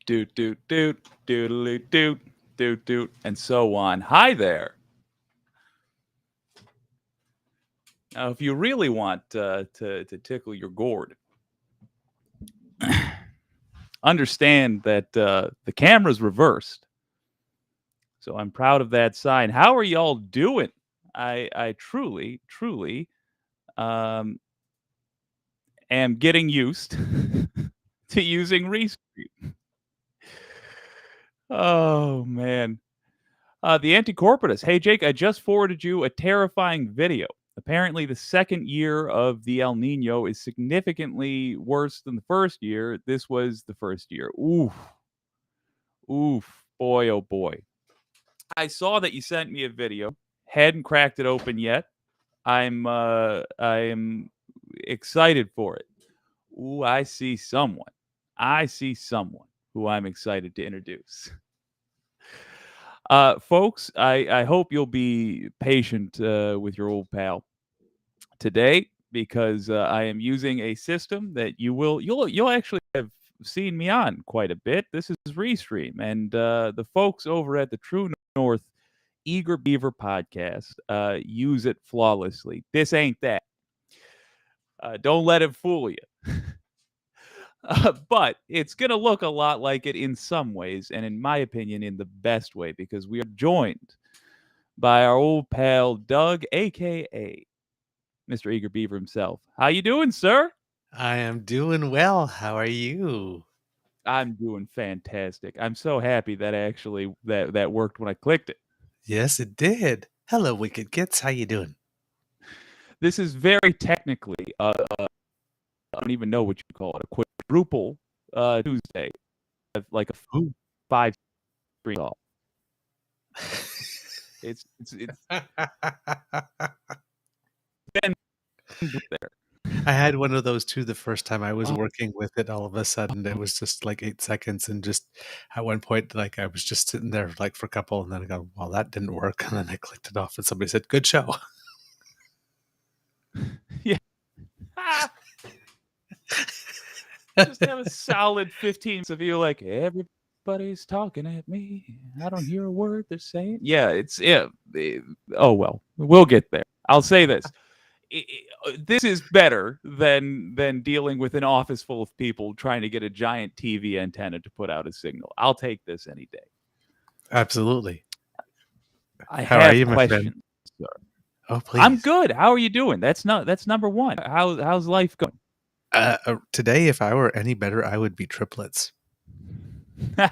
Doot, doot, doot, doodly doot, doot, doot, and so on. Hi there. Now, if you really want to tickle your gourd, understand that the camera's reversed. So I'm proud of that sign. How are y'all doing? I truly um, am getting used to using Restream. Oh man. The Anticorporatus. Hey, Jake, I just forwarded you a terrifying video. Apparently, the second year of the El Nino is significantly worse than the first year. This was the first year. Oof. Oof. Boy, oh boy. I saw that you sent me a video. Hadn't cracked it open yet. I'm excited for it. Ooh, I see someone. I see someone who I'm excited to introduce. Folks, I hope you'll be patient with your old pal today because I am using a system that you'll actually have seen me on quite a bit. This is Restream, and the folks over at the True North Eager Beaver podcast use it flawlessly. This ain't that. Don't let it fool you. But it's going to look a lot like it in some ways, and in my opinion, in the best way, because we are joined by our old pal Doug, aka Mr. Eager Beaver himself. How you doing, sir? I am doing well. How are you? I'm doing fantastic. I'm so happy that actually that worked when I clicked it. Yes, it did. Hello, Wicked Kits. How you doing? This is very technically, I don't even know what you call it, a quadruple Tuesday, like a Ooh. 5 screen call. It's been there. I had one of those too the first time I was Oh, working with it. All of a sudden, it was just like 8 seconds, and just at one point, like I was just sitting there like for a couple, and then I go, "Well, that didn't work," and then I clicked it off, and somebody said, "Good show." yeah. Just have a solid 15 minutes of you like everybody's talking at me. I don't hear a word they're saying. Yeah, oh well, we'll get there. I'll say this. This is better than dealing with an office full of people trying to get a giant TV antenna to put out a signal. I'll take this any day. Absolutely. I How are have you, my friend? questions, sir. Oh, I'm please. good. How are you doing? That's number one. How's life going? Today, if I were any better, I would be triplets. Fair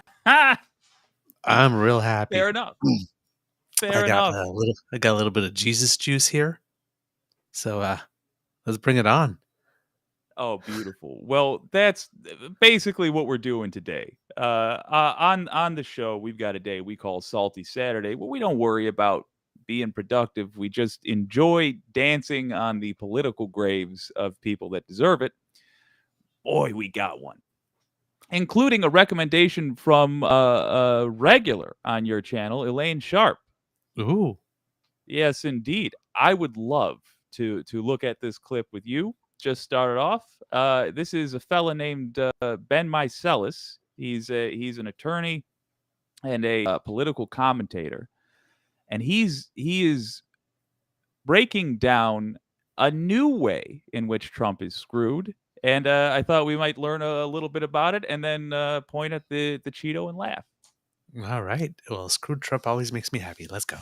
I'm real happy. enough. Fair enough. I got a little bit of Jesus juice here. So let's bring it on. Oh, beautiful. Well, that's basically what we're doing today. On the show, we've got a day we call Salty Saturday, where we don't worry about being productive. We just enjoy dancing on the political graves of people that deserve it. Boy, we got one, including a recommendation from a regular on your channel, Elaine Sharp. Ooh. Yes, indeed. I would love to look at this clip with you. Just started off. This is a fella named Ben Mycelis. He's an attorney and a political commentator, and he is breaking down a new way in which Trump is screwed. And I thought we might learn a little bit about it, and then point at the Cheeto and laugh. All right. Well, screwed Trump always makes me happy. Let's go.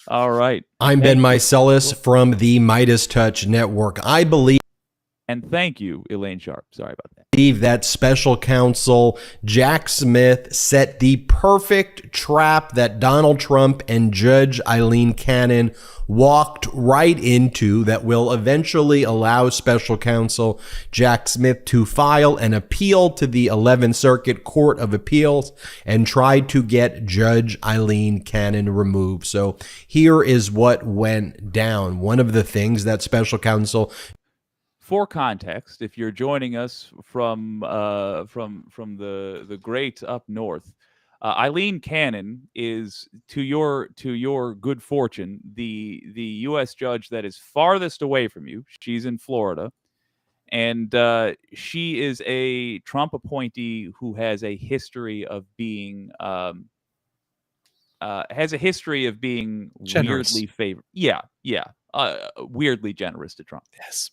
All right. I'm Ben Thank you. Mycelis from the Midas Touch Network. I believe And thank you, Elaine Sharp. Sorry about that. that special counsel Jack Smith set the perfect trap that Donald Trump and Judge Elaine Cannon walked right into that will eventually allow special counsel Jack Smith to file an appeal to the 11th Circuit Court of Appeals and try to get Judge Elaine Cannon removed. So here is what went down. One of the things that special counsel For context, if you're joining us from the great up north, Eileen Cannon is, to your good fortune, the U.S. judge that is farthest away from you. She's in Florida, and she is a Trump appointee who has a history of being Generous. weirdly favored. Yeah, weirdly generous to Trump. Yes.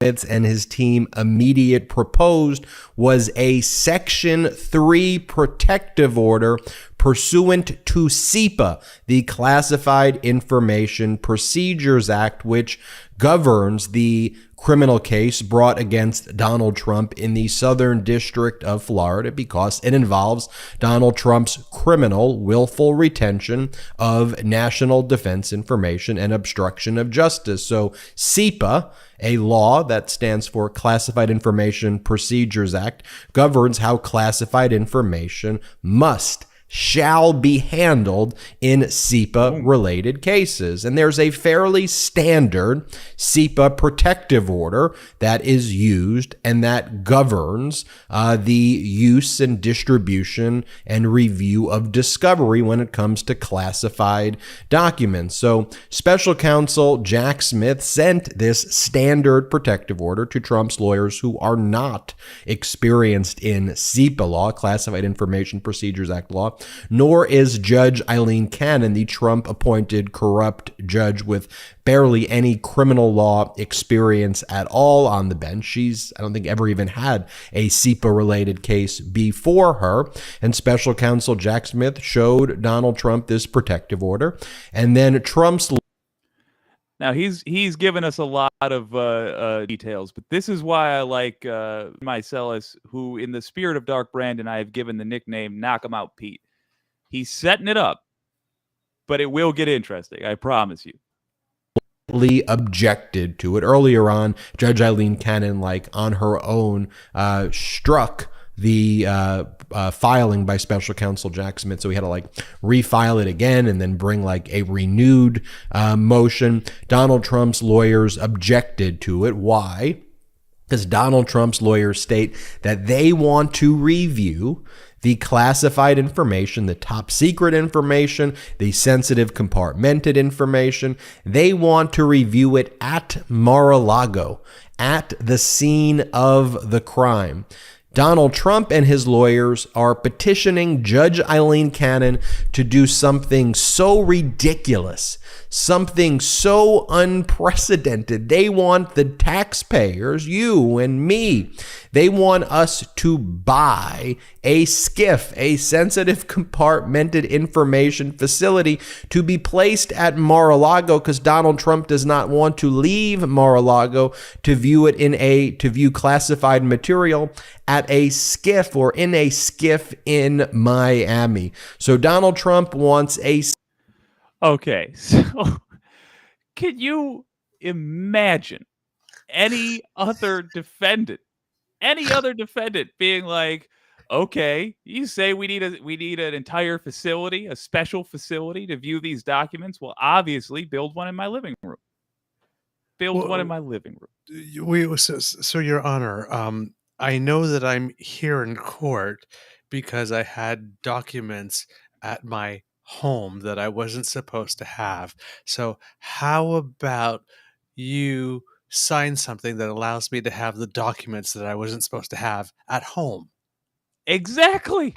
And his team immediate proposed was a Section 3 protective order pursuant to CIPA, the Classified Information Procedures Act, which governs the criminal case brought against Donald Trump in the Southern District of Florida because it involves Donald Trump's criminal willful retention of national defense information and obstruction of justice. So CIPA, a law that stands for Classified Information Procedures Act, governs how classified information shall be handled in CIPA-related cases. And there's a fairly standard CIPA protective order that is used and that governs the use and distribution and review of discovery when it comes to classified documents. So Special Counsel Jack Smith sent this standard protective order to Trump's lawyers who are not experienced in CIPA law, Classified Information Procedures Act law, nor is Judge Elaine Cannon, the Trump-appointed corrupt judge with barely any criminal law experience at all on the bench. She's, I don't think, ever even had a CIPA-related case before her. And Special Counsel Jack Smith showed Donald Trump this protective order. And then Trump's... Now, he's given us a lot of details, but this is why I like Marcellus, who, in the spirit of Dark Brandon, I have given the nickname Knock 'em Out Pete. He's setting it up, but it will get interesting, I promise you. Objected to it. Earlier on, Judge Elaine Cannon, on her own, struck the filing by Special Counsel Jack Smith, so we had to refile it again and then bring a renewed motion. Donald Trump's lawyers objected to it. Why? Because Donald Trump's lawyers state that they want to review the classified information, the top secret information, the sensitive compartmented information. They want to review it at Mar-a-Lago, at the scene of the crime. Donald Trump and his lawyers are petitioning Judge Elaine Cannon to do something so ridiculous, something so unprecedented. They want the taxpayers, you and me, they want us to buy a SCIF, a sensitive compartmented information facility, to be placed at Mar-a-Lago because Donald Trump does not want to leave Mar-a-Lago to view classified material at a SCIF or in a SCIF in Miami. So Donald Trump wants a... Okay, so can you imagine any other defendant being like, okay, you say we need an entire facility, a special facility to view these documents? Well, obviously, build one in my living room. So Your Honor, I know that I'm here in court because I had documents at my home that I wasn't supposed to have. So how about you sign something that allows me to have the documents that I wasn't supposed to have at home? Exactly.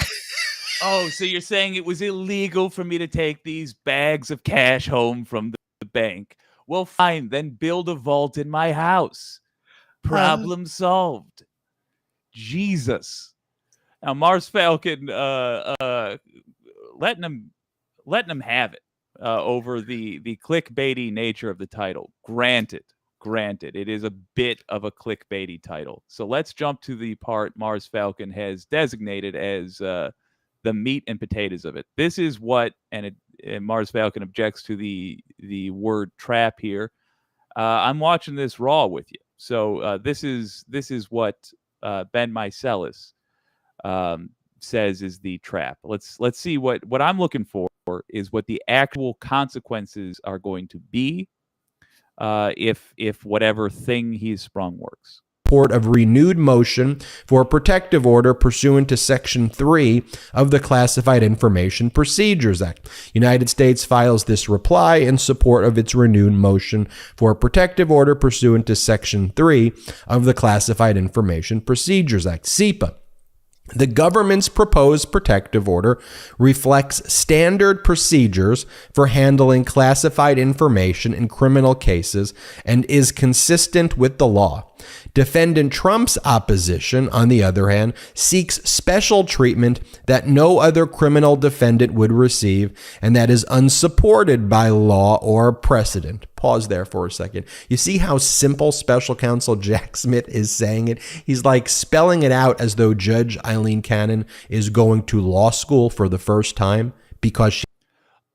Oh, so you're saying it was illegal for me to take these bags of cash home from the bank? Well, fine, then build a vault in my house. Problem solved. Jesus. Now, Mars Falcon letting him have it over the clickbaity nature of the title. Granted, it is a bit of a clickbaity title. So let's jump to the part Mars Falcon has designated as the meat and potatoes of it. This is what, and Mars Falcon objects to the word trap here. I'm watching this raw with you. So this is what Ben Meiselas says is the trap. Let's see what I'm looking for is what the actual consequences are going to be if whatever thing he's sprung works. support of renewed motion for a protective order pursuant to Section 3 of the Classified Information Procedures Act. United States files this reply in support of its renewed motion for a protective order pursuant to Section 3 of the Classified Information Procedures Act, CIPA. The government's proposed protective order reflects standard procedures for handling classified information in criminal cases and is consistent with the law. Defendant Trump's opposition, on the other hand, seeks special treatment that no other criminal defendant would receive and that is unsupported by law or precedent. Pause there for a second. You see how simple special counsel Jack Smith is saying it? He's like spelling it out as though Judge Elaine Cannon is going to law school for the first time because she...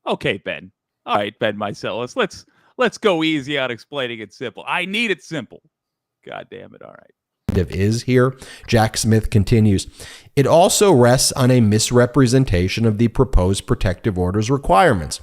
Okay, Ben. All right, Ben Mycelis. Let's go easy on explaining it simple. I need it simple. God damn it. All right. Is here. Jack Smith continues. It also rests on a misrepresentation of the proposed protective order's requirements.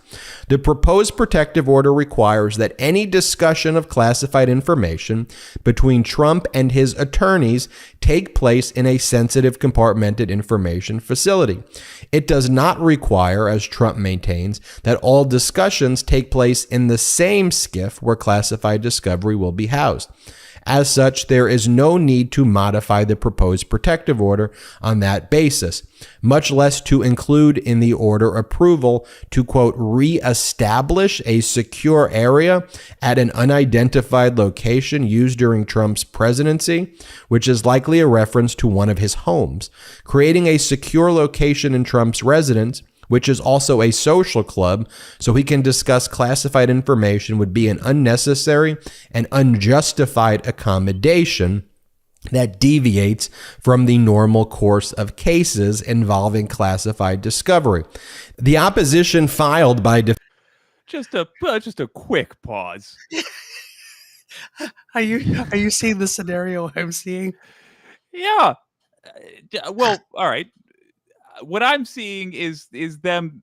The proposed protective order requires that any discussion of classified information between Trump and his attorneys take place in a sensitive compartmented information facility. It does not require, as Trump maintains, that all discussions take place in the same SCIF where classified discovery will be housed. As such, there is no need to modify the proposed protective order on that basis, much less to include in the order approval to, quote, reestablish a secure area at an unidentified location used during Trump's presidency, which is likely a reference to one of his homes. Creating a secure location in Trump's residence, which is also a social club, so he can discuss classified information, would be an unnecessary and unjustified accommodation that deviates from the normal course of cases involving classified discovery. The opposition filed by... Just a quick pause. Are you seeing the scenario I'm seeing? Yeah. Well, all right. What I'm seeing is them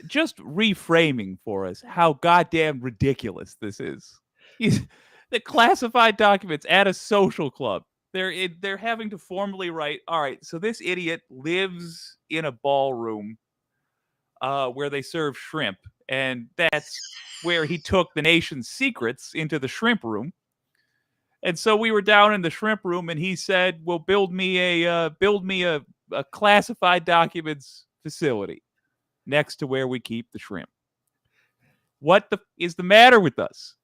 just reframing for us how goddamn ridiculous this is. The classified documents at a social club. They're having to formally write, all right, so this idiot lives in a ballroom where they serve shrimp, and that's where he took the nation's secrets into the shrimp room. And so we were down in the shrimp room, and he said, "Well, build me a classified documents facility next to where we keep the shrimp." What is the matter with us?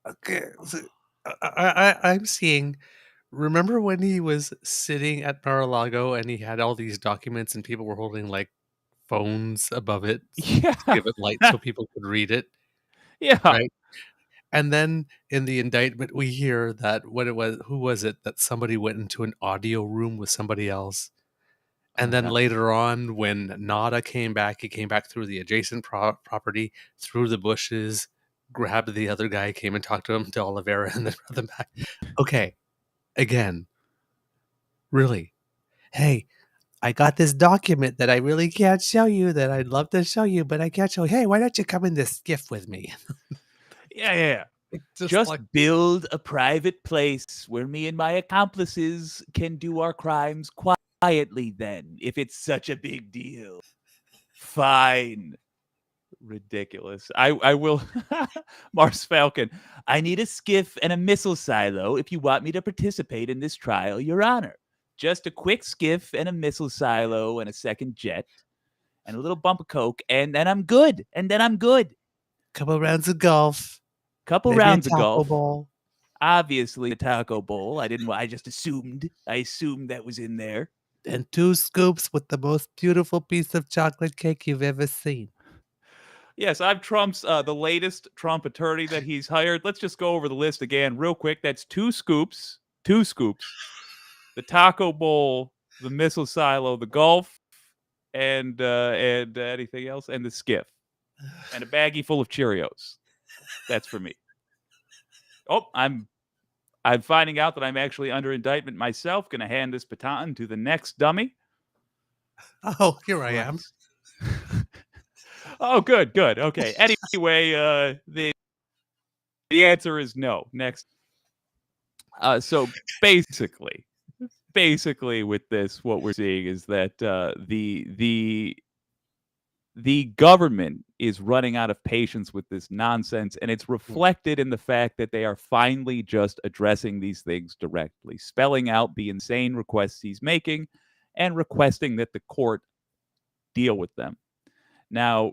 Okay, so I'm seeing. Remember when he was sitting at Mar-a-Lago and he had all these documents and people were holding like phones above it, Yeah, to give it light so people could read it, yeah. right? And then in the indictment, we hear that who was it, that somebody went into an audio room with somebody else. And then later on, when Nada came back, he came back through the adjacent property, through the bushes, grabbed the other guy, came and talked to him, to Oliveira, and then brought them back. Okay, again, really, hey, I got this document that I really can't show you, that I'd love to show you, but I can't show you. Hey, why don't you come in this SCIF with me? Yeah. Just like, build a private place where me and my accomplices can do our crimes quietly then, if it's such a big deal. Fine. Ridiculous. I will... Mars Falcon, I need a SCIF and a missile silo if you want me to participate in this trial, Your Honor. Just a quick SCIF and a missile silo and a second jet and a little bump of coke, and then I'm good. Couple rounds of golf. Couple Maybe rounds a of taco golf. bowl. Obviously a taco bowl. I just assumed. I assumed that was in there. And 2 scoops with the most beautiful piece of chocolate cake you've ever seen. Yes, I'm Trump's the latest Trump attorney that he's hired. Let's just go over the list again real quick. That's 2 scoops. 2 scoops. The taco bowl, the missile silo, the golf, and anything else, and the SCIF. And a baggie full of Cheerios. That's for me. Oh, I'm finding out that I'm actually under indictment myself. Going to hand this baton to the next dummy. Oh, here I am. Oh, good. Okay. Anyway, the answer is no. Next. So basically with this, what we're seeing is that the government is running out of patience with this nonsense, and it's reflected in the fact that they are finally just addressing these things directly, spelling out the insane requests he's making and requesting that the court deal with them. Now,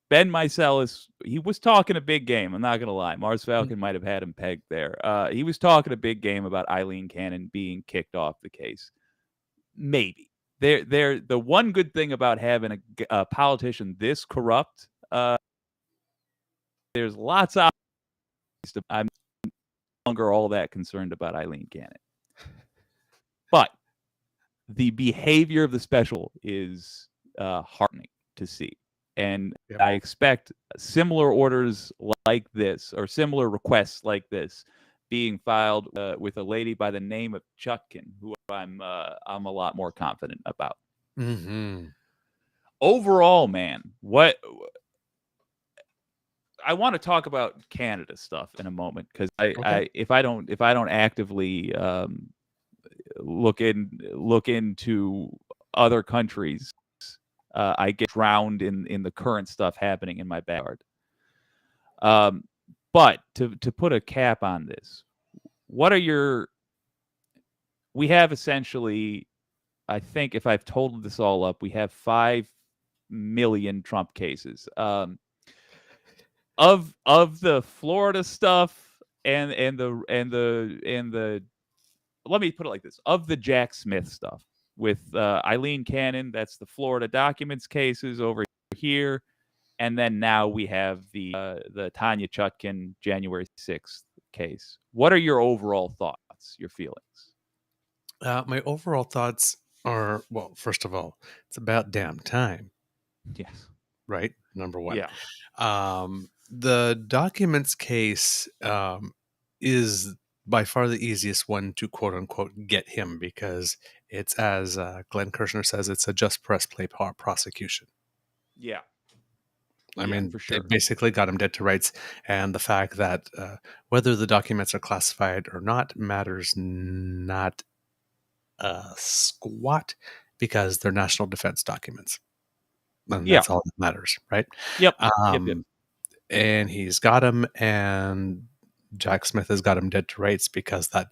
Ben Meiselas, he was talking a big game. I'm not going to lie. Mars Falcon might have had him pegged there. He was talking a big game about Eileen Cannon being kicked off the case. Maybe. The one good thing about having a politician this corrupt, there's lots of. I'm no longer all that concerned about Eileen Cannon. But the behavior of the special is heartening to see. And I expect similar orders like this, or similar requests like this, being filed with a lady by the name of Chutkin, who I'm a lot more confident about. Mm-hmm. Overall, man, what I want to talk about Canada stuff in a moment, because if I don't actively look into other countries, I get drowned in the current stuff happening in my backyard. But to put a cap on this, we have essentially, I think if I've totaled this all up, we have 5 million Trump cases. Of the Florida stuff and the let me put it like this, of the Jack Smith stuff with Eileen Cannon, that's the Florida documents cases over here, and then now we have the Tanya Chutkin January 6th case. What are your overall thoughts, your feelings? My overall thoughts are, well, first of all, it's about damn time. Yes. Right? Number one. Yeah. The documents case is by far the easiest one to quote unquote get him, because it's, as Glenn Kirshner says, it's a just press play prosecution. Yeah. I mean, for sure. they basically got him dead to rights, and the fact that whether the documents are classified or not matters not a squat, because they're national defense documents, and that's all that matters, right? Yep. And he's got him, and Jack Smith has got him dead to rights, because that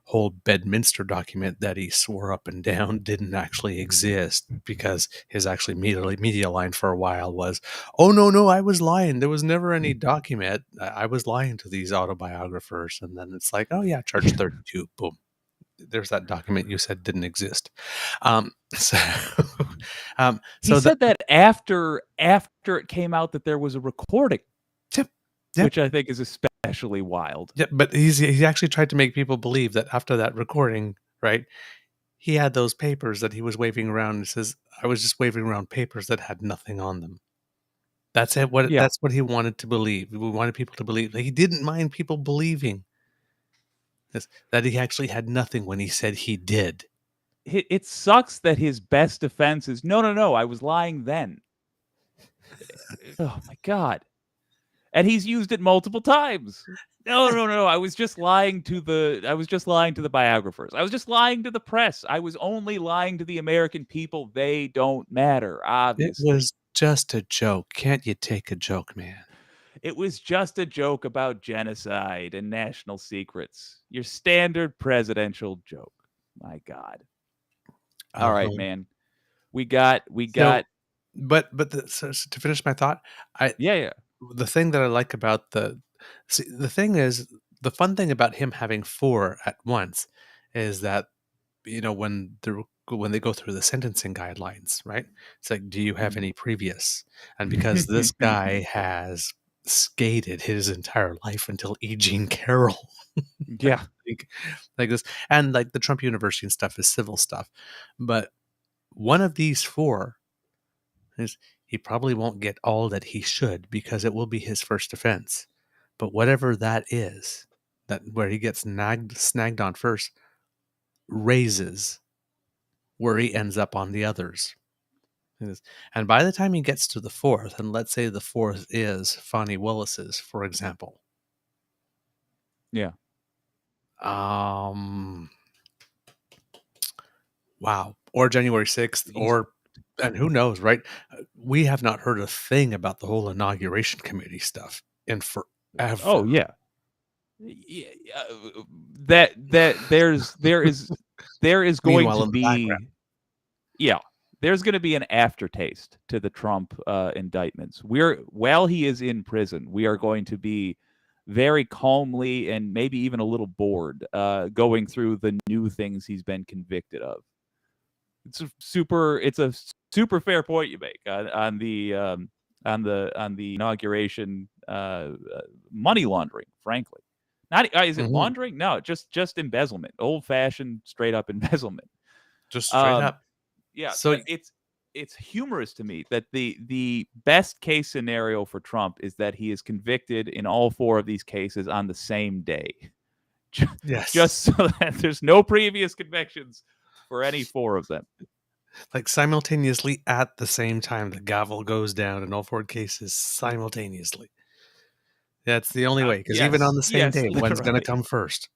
whole Bedminster document that he swore up and down didn't actually exist, because his actually media line for a while was, oh, no, I was lying. There was never any document. I was lying to these autobiographers. And then it's like, oh, yeah, charge 32. Boom. There's that document you said didn't exist. So he said that after it came out that there was a recording, which I think is especially wild. Yeah, but he actually tried to make people believe that after that recording, right, he had those papers that he was waving around, and says, I was just waving around papers that had nothing on them. That's it. That's what he wanted to believe. We wanted people to believe. He didn't mind people believing that he actually had nothing when he said he did. It sucks that his best defense is, no, I was lying then. Oh my God. And he's used it multiple times. No, I was just lying to the biographers. I was just lying to the press. I was only lying to the American people. They don't matter, obviously. It was just a joke. Can't you take a joke, man? It was just a joke about genocide and national secrets. Your standard presidential joke. My God. All right, man. We got. But so to finish my thought, the thing that I like about the thing is, the fun thing about him having 4 at once is that, when they go through the sentencing guidelines, right? It's like, do you have any previous? And because this guy has skated his entire life until E. Jean Carroll. Yeah. like this, and like the Trump University and stuff is civil stuff, but one of these 4 is, he probably won't get all that he should, because it will be his first offense. But whatever that is, that where he gets snagged on first, raises where he ends up on the others. And by the time he gets to the 4th, and let's say the 4th is Fani Willis's, for example. Yeah. Wow. Or January 6th, He's and who knows, right? We have not heard a thing about the whole inauguration committee stuff in oh forever. yeah. Yeah, there is going Meanwhile, to in the background. be yeah, there's going to be an aftertaste to the Trump indictments. While he is in prison, we are going to be very calmly and maybe even a little bored going through the new things he's been convicted of. It's a super fair point you make on the inauguration money laundering. Frankly, not is it Mhm. laundering? No, just embezzlement, old fashioned, straight up embezzlement. Just straight Um, up. yeah, So but it's humorous to me that the best case scenario for Trump is that he is convicted in all four of these cases on the same day, yes, just so that there's no previous convictions for any four of them. like simultaneously at the same time, the gavel goes down in all four cases simultaneously. That's the only way, because even on Yes, the same yes, day, one's going to literally. come first.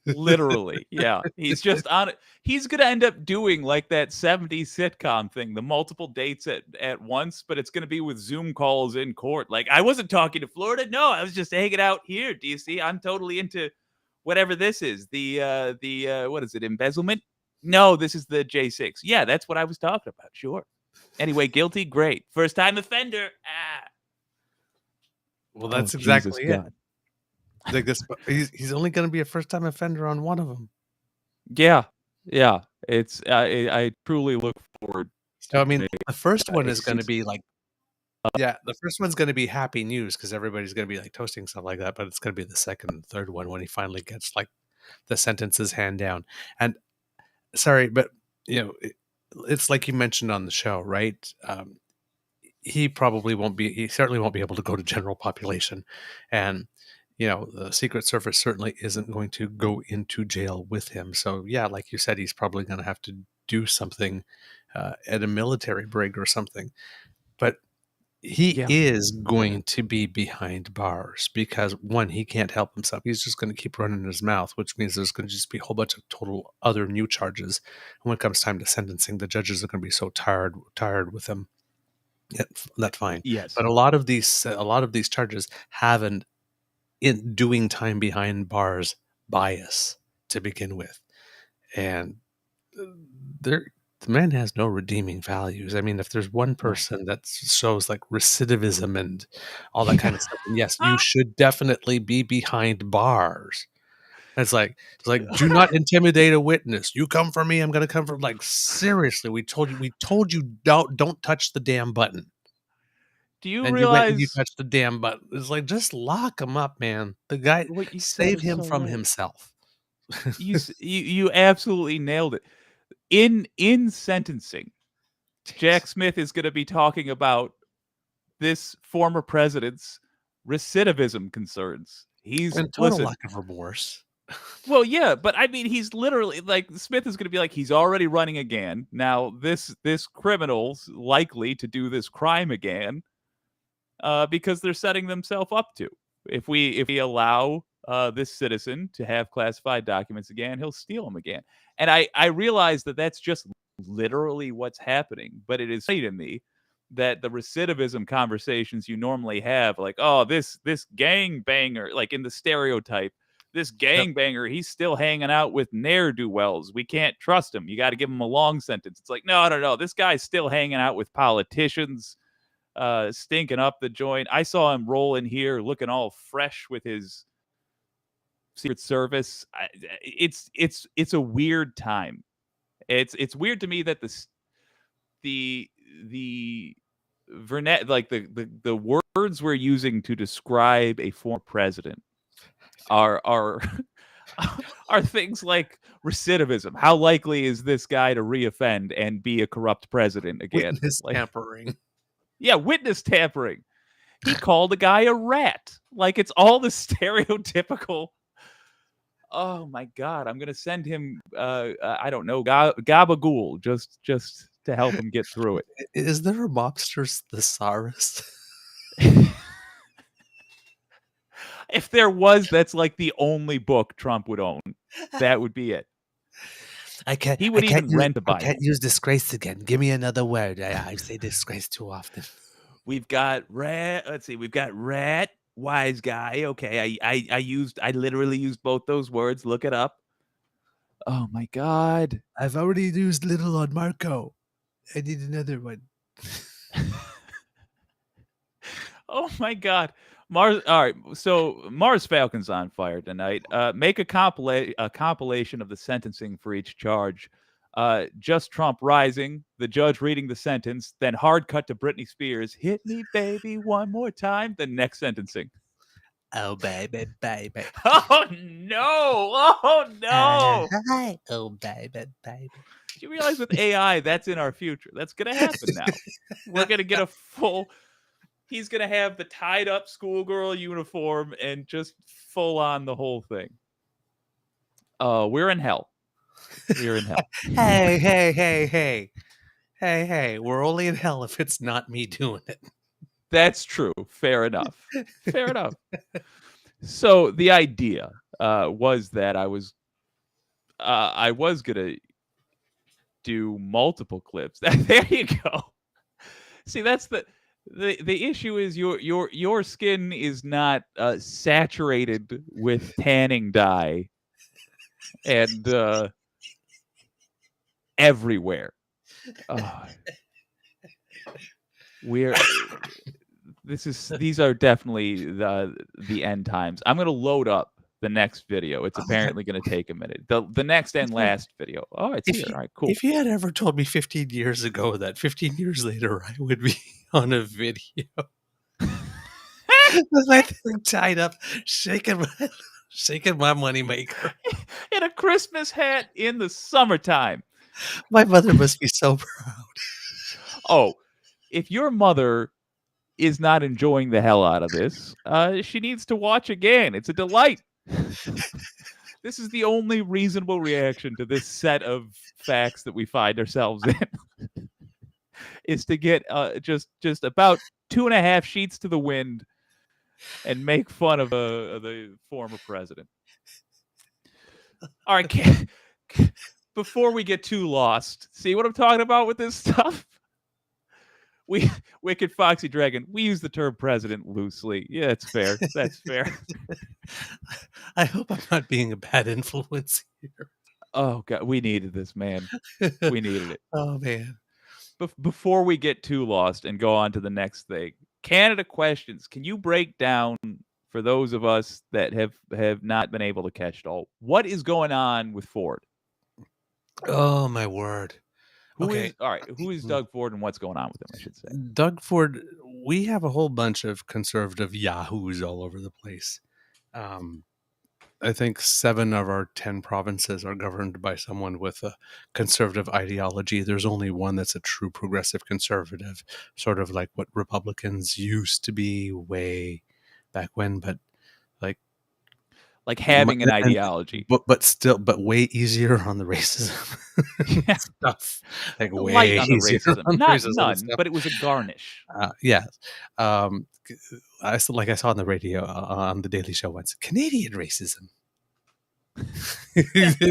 Literally, yeah. He's just on it. He's gonna end up doing like that 70s sitcom thing, the multiple dates at once, but it's gonna be with Zoom calls in court. Like, I wasn't talking to Florida. No, I was just hanging out here, DC. I'm totally into whatever this is. The what is it, embezzlement? No, this is the J6. Yeah, that's what I was talking about. Sure. Anyway, guilty, great. First time offender. Ah. Well, Oh, that's Jesus exactly it. God. Like this, he's only going to be a first time offender on one of them. Yeah. Yeah. It's I truly look forward So to I mean, it. the first one is going to It's be like, yeah, the first one's going to be happy news because everybody's going to be like toasting stuff like that. But it's going to be the second and third one when he finally gets like the sentences hand down. And sorry, but you know, it's like you mentioned on the show, right? He probably won't be. He certainly won't be able to go to general population, and the Secret Service certainly isn't going to go into jail with him. So yeah, like you said, he's probably going to have to do something at a military brig or something. But he yeah. is going to be behind bars because one, he can't help himself. He's just going to keep running his mouth, which means there's going to just be a whole bunch of total other new charges. And when it comes time to sentencing, the judges are going to be so tired with him. Yeah, that's fine. Yes. But a lot of these charges have an in doing time behind bars bias to begin with, and there the man has no redeeming values. I mean, if there's one No. person that shows like recidivism and all that kind of stuff, then yes, you should definitely be behind bars. It's like, do not intimidate a witness. You come for me, I'm gonna come for like seriously. We told you don't touch the damn button. Do you And you went and you realize touched the damn button. It's like, just lock him up, man. The guy what you said save is him so from right? himself. You absolutely nailed it. In sentencing, Jeez. Jack Smith is going to be talking about this former president's recidivism concerns. He's And total listen. lack of remorse. Well, yeah, but I mean, he's literally like Smith is going to be like he's already running again. Now, this criminal's likely to do this crime again because they're setting themselves up to. If we allow this citizen to have classified documents again, he'll steal them again. And I realize that that's just literally what's happening. But it is funny to me that the recidivism conversations you normally have, like, oh, this gang banger, like in the stereotype, this Yep. gang banger, he's still hanging out with ne'er do wells. We can't trust him. You got to give him a long sentence. It's like, no, no, no. This guy's still hanging out with politicians stinking up the joint. I saw him roll in here looking all fresh with his Secret Service. It's a weird time. It's weird to me that the vernet like the words we're using to describe a former president are are things like recidivism. How likely is this guy to reoffend and be a corrupt president again? Witness Like, tampering. yeah, witness tampering. He called a guy a rat. Like, it's all the stereotypical. Oh my God, I'm gonna send him. I don't know, gabagool, just to help him get through Is there a mobster's thesaurus? it. If there was, that's like the only book Trump would own. That would be it. He would even rent a I can't Bible. use disgrace again. Give me another word. I say disgrace too often. We've got rat. Let's see. We've got rat, wise guy. Okay, I literally used both those words. Look it up. Oh my God. I've already used little on Marco. I need another one. Oh my God. Mars. All right. So Mars Falcon's on fire tonight. Make a compilation of the sentencing for each charge. Just Trump rising, the judge reading the sentence, then hard cut to Britney Spears. Hit me, baby, one more time. Then next sentencing. Oh, baby, baby. Oh no! Oh no! Hi. Oh, baby, baby. Do you realize with AI, that's in our future? That's gonna happen now. We're gonna get a full. He's gonna have the tied up schoolgirl uniform and just full on the whole thing. We're in hell. We're in hell. Hey, hey, hey, hey. Hey, hey. We're only in hell if it's not me doing it. That's true. Fair enough. Fair enough. So the idea was that I was gonna do multiple clips. There you go. See, that's the issue is your skin is not saturated with tanning dye and everywhere. We're these are definitely the end times. I'm gonna load up the next video. It's apparently gonna take a minute. The next and last video. Oh, it's here. All right, cool. If you had ever told me 15 years ago that 15 years later I would be on a video with my thing tied up, shaking my moneymaker. In a Christmas hat in the summertime. My mother must be so proud. Oh, if your mother is not enjoying the hell out of this, she needs to watch again. It's a delight. This is the only reasonable reaction to this set of facts that we find ourselves in. Is to get just about 2.5 sheets to the wind and make fun of the former president. All right, before we get too lost, see what I'm talking about with this stuff? We Wicked Foxy Dragon, we use the term president loosely. Yeah, it's fair. That's fair. I hope I'm not being a bad influence here. Oh God, we needed this, man. We needed it. Oh man. Before we get too lost and go on to the next thing, Canada questions. Can you break down for those of us that have not been able to catch it all, what is going on with Ford? Oh my word. Who is Doug Ford and what's going on with him, I should say? Doug Ford, we have a whole bunch of conservative yahoos all over the place. I think 7 of our 10 provinces are governed by someone with a conservative ideology. There's only one that's a true progressive conservative, sort of like what Republicans used to be way back when, but like having an ideology, but way easier on the racism stuff. Like way light on the easier racism, on not racism none, stuff. but it was a garnish. Yeah. I saw on the radio on the Daily Show once, Canadian racism. Very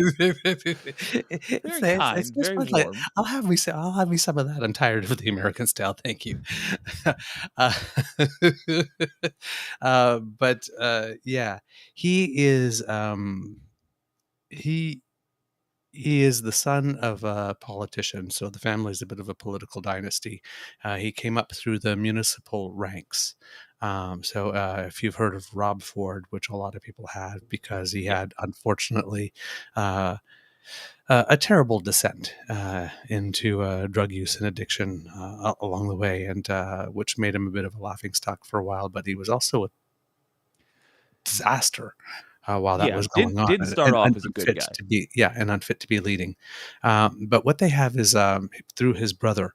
kind, very warm. I'll have me some of that. I'm tired of the American style. Thank you. But yeah, he is he is the son of a politician, so the family is a bit of a political dynasty. He came up through the municipal ranks. So if you've heard of Rob Ford, which a lot of people had, because he had, unfortunately, a terrible descent into drug use and addiction along the way, and which made him a bit of a laughingstock for a while, but he was also a disaster while that was going on. Didn't start off as a good guy. And unfit to be leading. But what they have is through his brother,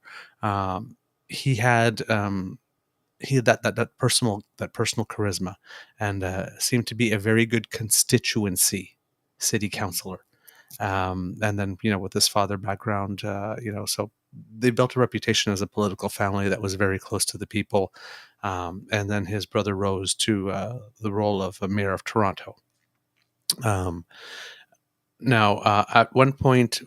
he had that personal charisma, and seemed to be a very good constituency city councillor. And then with his father background, so they built a reputation as a political family that was very close to the people. And then his brother rose to the role of a mayor of Toronto. Now, at one point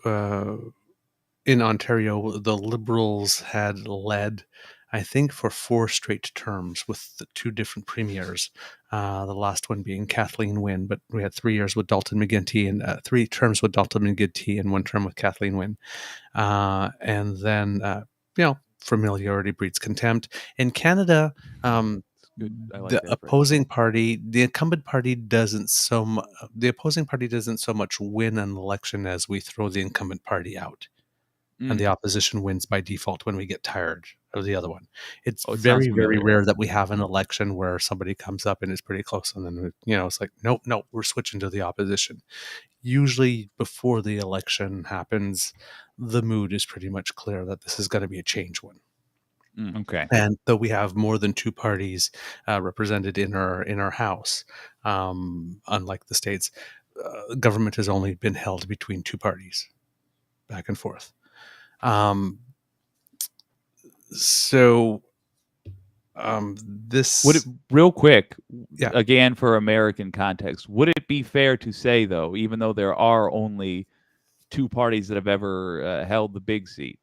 in Ontario, the Liberals had led, I think, for 4 straight terms with the 2 different premiers. The last one being Kathleen Wynne, but we had 3 years with Dalton McGuinty and 3 terms with Dalton McGuinty and 1 term with Kathleen Wynne. And then, familiarity breeds contempt. In Canada, Good. I like the that phrase. opposing party, the incumbent party doesn't the opposing party doesn't so much win an election as we throw the incumbent party out. And the opposition wins by default when we get tired of the other one. It's It sounds very, very familiar. rare that we have an election where somebody comes up and is pretty close, and then it's like, nope, we're switching to the opposition. Usually, before the election happens, the mood is pretty much clear that this is going to be a change one. Okay. And though we have more than 2 parties represented in our house, unlike the states, government has only been held between 2 parties, back and forth. So this Would it, real quick, Yeah. again for American context, would it be fair to say, though, even though there are only 2 parties that have ever held the big seat,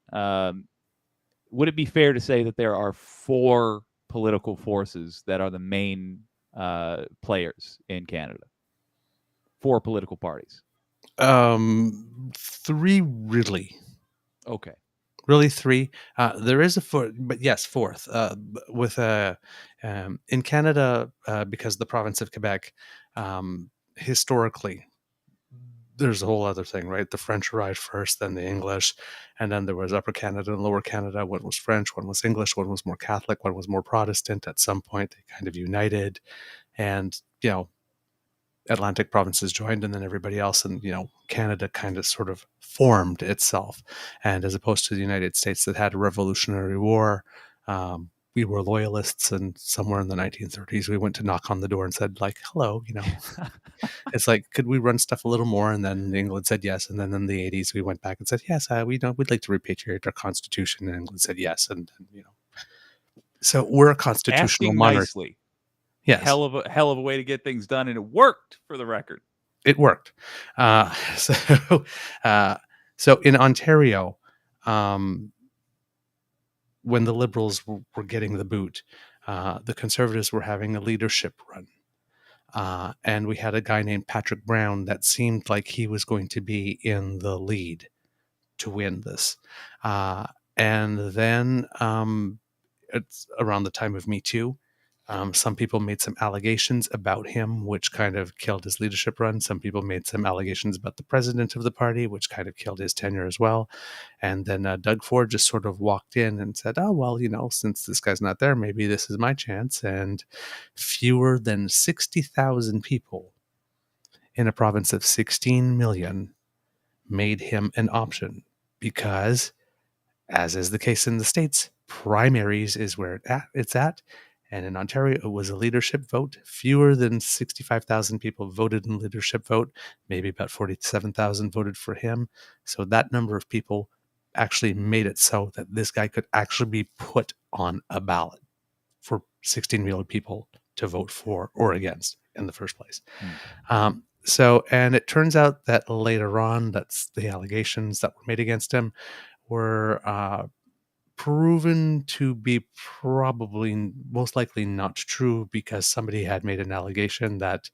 would it be fair to say that there are 4 political forces that are the main players in Canada? 4 political parties. 3 really. Okay. Really 3. There is a 4th, but yes, 4th. With in Canada, because the province of Quebec, historically, there's a whole other thing, right? The French arrived first, then the English, and then there was Upper Canada and Lower Canada. One was French, one was English, one was more Catholic, one was more Protestant. At some point, they kind of united, and Atlantic provinces joined, and then everybody else, and Canada kind of sort of formed itself. And as opposed to the United States that had a Revolutionary War, we were loyalists, and somewhere in the 1930s we went to knock on the door and said, like, hello, it's like, could we run stuff a little more? And then England said yes, and then in the 80s we went back and said, yes, we'd like to repatriate our constitution, and England said yes, and so we're a constitutional Asking monarchy. nicely. Yes. Hell of a way to get things done, and it worked, for the record. It worked. So in Ontario, when the Liberals were getting the boot, the Conservatives were having a leadership run. And we had a guy named Patrick Brown that seemed like he was going to be in the lead to win this. And then it's around the time of Me Too. Some people made some allegations about him, which kind of killed his leadership run. Some people made some allegations about the president of the party, which kind of killed his tenure as well. And then Doug Ford just sort of walked in and said, oh, well, since this guy's not there, maybe this is my chance. And fewer than 60,000 people in a province of 16 million made him an option because, as is the case in the States, primaries is where it's at. And in Ontario, it was a leadership vote. Fewer than 65,000 people voted in leadership vote. Maybe about 47,000 voted for him. So that number of people actually made it so that this guy could actually be put on a ballot for 16 million people to vote for or against in the first place. And it turns out that later on, that's the allegations that were made against him were proven to be probably most likely not true, because somebody had made an allegation that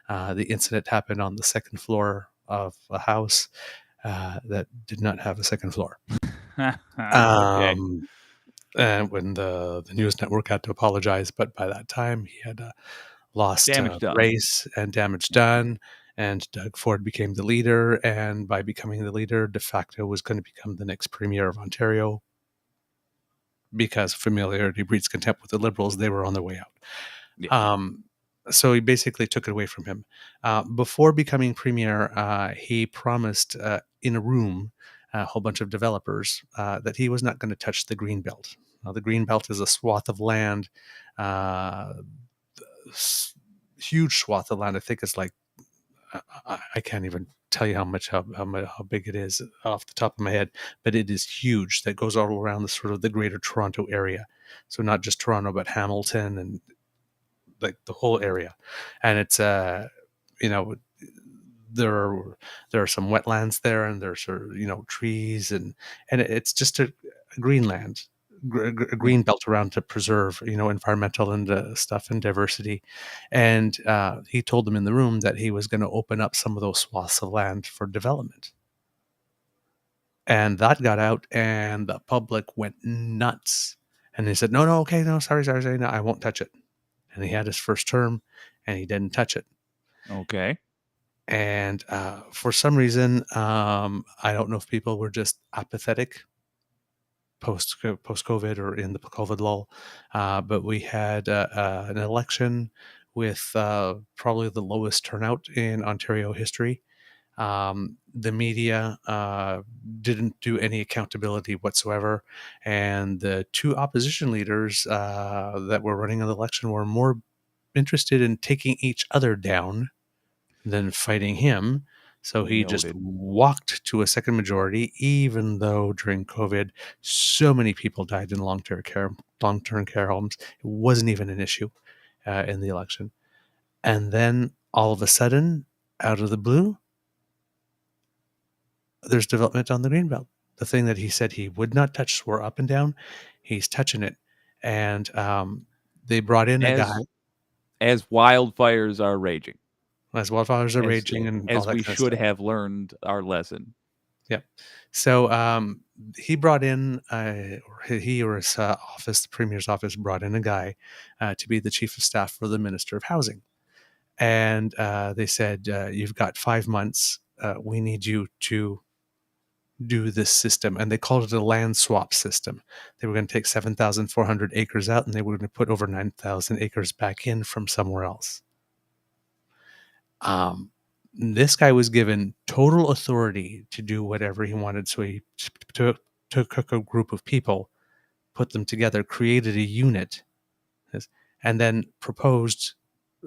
the incident happened on the 2nd floor of a house that did not have a 2nd floor. Okay. And when the news network had to apologize, but by that time he had lost Damage done. race and damage done. And Doug Ford became the leader, and by becoming the leader, de facto was going to become the next premier of Ontario. Because familiarity breeds contempt with the Liberals, they were on their way out. Yeah. So he basically took it away from him. Before becoming premier, he promised in a room a whole bunch of developers that he was not going to touch the Greenbelt. Now, the Greenbelt is a swath of land, huge swath of land. I think it's like I can't even tell you how big it is off the top of my head, but it is huge. That goes all around the sort of the Greater Toronto area, so not just Toronto, but Hamilton and like the whole area. And it's you know, there are some wetlands there, and there's trees, and it's just a green land, a Yeah. green belt around to preserve environmental and stuff and diversity. And he told them in the room that he was going to open up some of those swaths of land for development, and that got out, and the public went nuts. And he said, no, okay, no, sorry, no, I won't touch it. And he had his first term, and he didn't touch it. Okay. And for some reason, I don't know if people were just apathetic post COVID or in the COVID lull, but we had an election with probably the lowest turnout in Ontario history. The media didn't do any accountability whatsoever, and the two opposition leaders that were running on the election were more interested in taking each other down than fighting him. So he just Noted. walked to a second majority, even though during COVID, so many people died in long-term care homes. It wasn't even an issue in the election. And then all of a sudden, out of the blue, there's development on the Greenbelt. The thing that he said he would not touch, swore up and down, he's touching it. And they brought in a guy, As wildfires are raging, as wildfires are as raging and all as that we kind of should stuff. have learned our lesson. Yep. So he brought in, he or his office, the premier's office, brought in a guy to be the chief of staff for the Minister of Housing. And they said, you've got 5 months. We need you to do this system. And they called it a land swap system. They were going to take 7,400 acres out, and they were going to put over 9,000 acres back in from somewhere else. This guy was given total authority to do whatever he wanted. So he took a group of people, put them together, created a unit, and then proposed,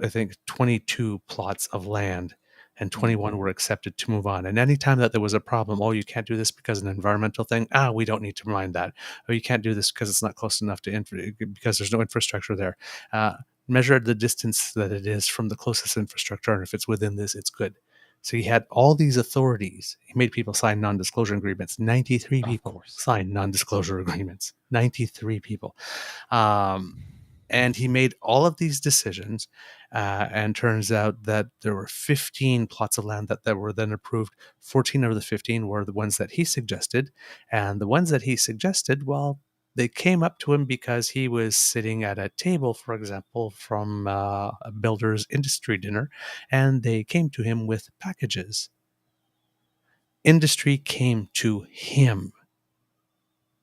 I think, 22 plots of land, and 21 were accepted to move on. And anytime that there was a problem, oh, you can't do this because of an environmental thing. We don't need to mind that. Oh, you can't do this because it's not close enough to because there's no infrastructure there. Measure the distance that it is from the closest infrastructure, and if it's within this, it's good. So he had all these authorities. He made people sign non-disclosure agreements. 93 people signed non-disclosure agreements. 93 people. And he made all of these decisions, and turns out that there were 15 plots of land that were then approved. 14 of the 15 were the ones that he suggested. And the ones that he suggested, well, they came up to him because he was sitting at a table, for example, from a builder's industry dinner, and they came to him with packages. Industry came to him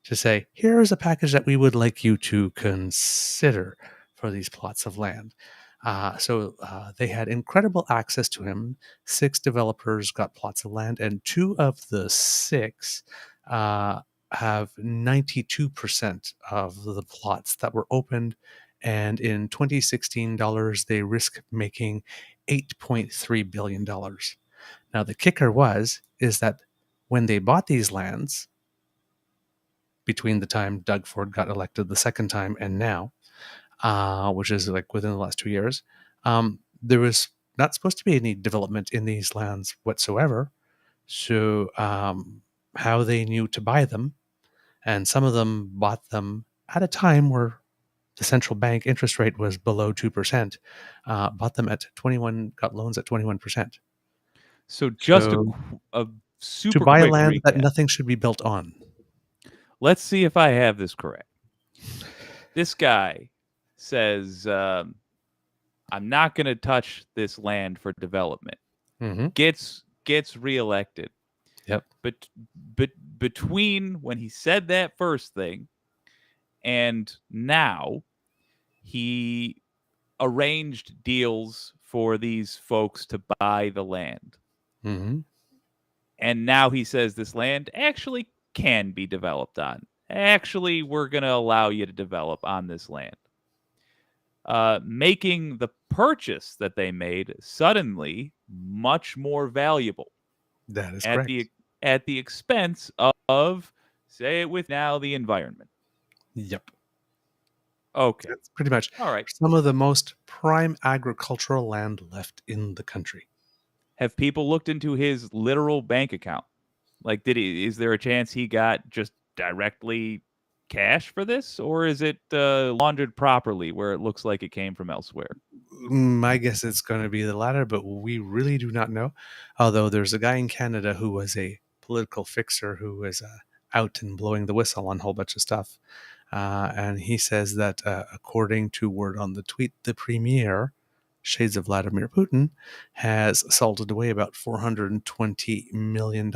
to say, here is a package that we would like you to consider for these plots of land. So they had incredible access to him. 6 developers got plots of land, and 2 of the 6 have 92% of the plots that were opened. And in 2016 dollars, they risk making $8.3 billion. Now, the kicker is that when they bought these lands, between the time Doug Ford got elected the second time and now, which is like within the last 2 years, there was not supposed to be any development in these lands whatsoever. So how they knew to buy them, and some of them bought them at a time where the central bank interest rate was below 2%, bought them at 21, got loans at 21%. So just So a to super buy quick land that recap. nothing should be built on. Let's see if I have this correct. This guy says, I'm not going to touch this land for development. Mm-hmm. Gets reelected. Yep. But between when he said that first thing and now, he arranged deals for these folks to buy the land. Mm-hmm. And now he says this land actually can be developed on. Actually, we're going to allow you to develop on this land. Making the purchase that they made suddenly much more valuable That is at correct. the expense of, say it with now, the environment. Yep. Okay. That's pretty much All right. some of the most prime agricultural land left in the country. Have people looked into his literal bank account? Like, is there a chance he got just directly cash for this, or is it laundered properly where it looks like it came from elsewhere? My guess it's going to be the latter, but we really do not know. Although there's a guy in Canada who was a political fixer who was out and blowing the whistle on a whole bunch of stuff. And he says that according to word on the tweet, the premier, Shades of Vladimir Putin, has salted away about $420 million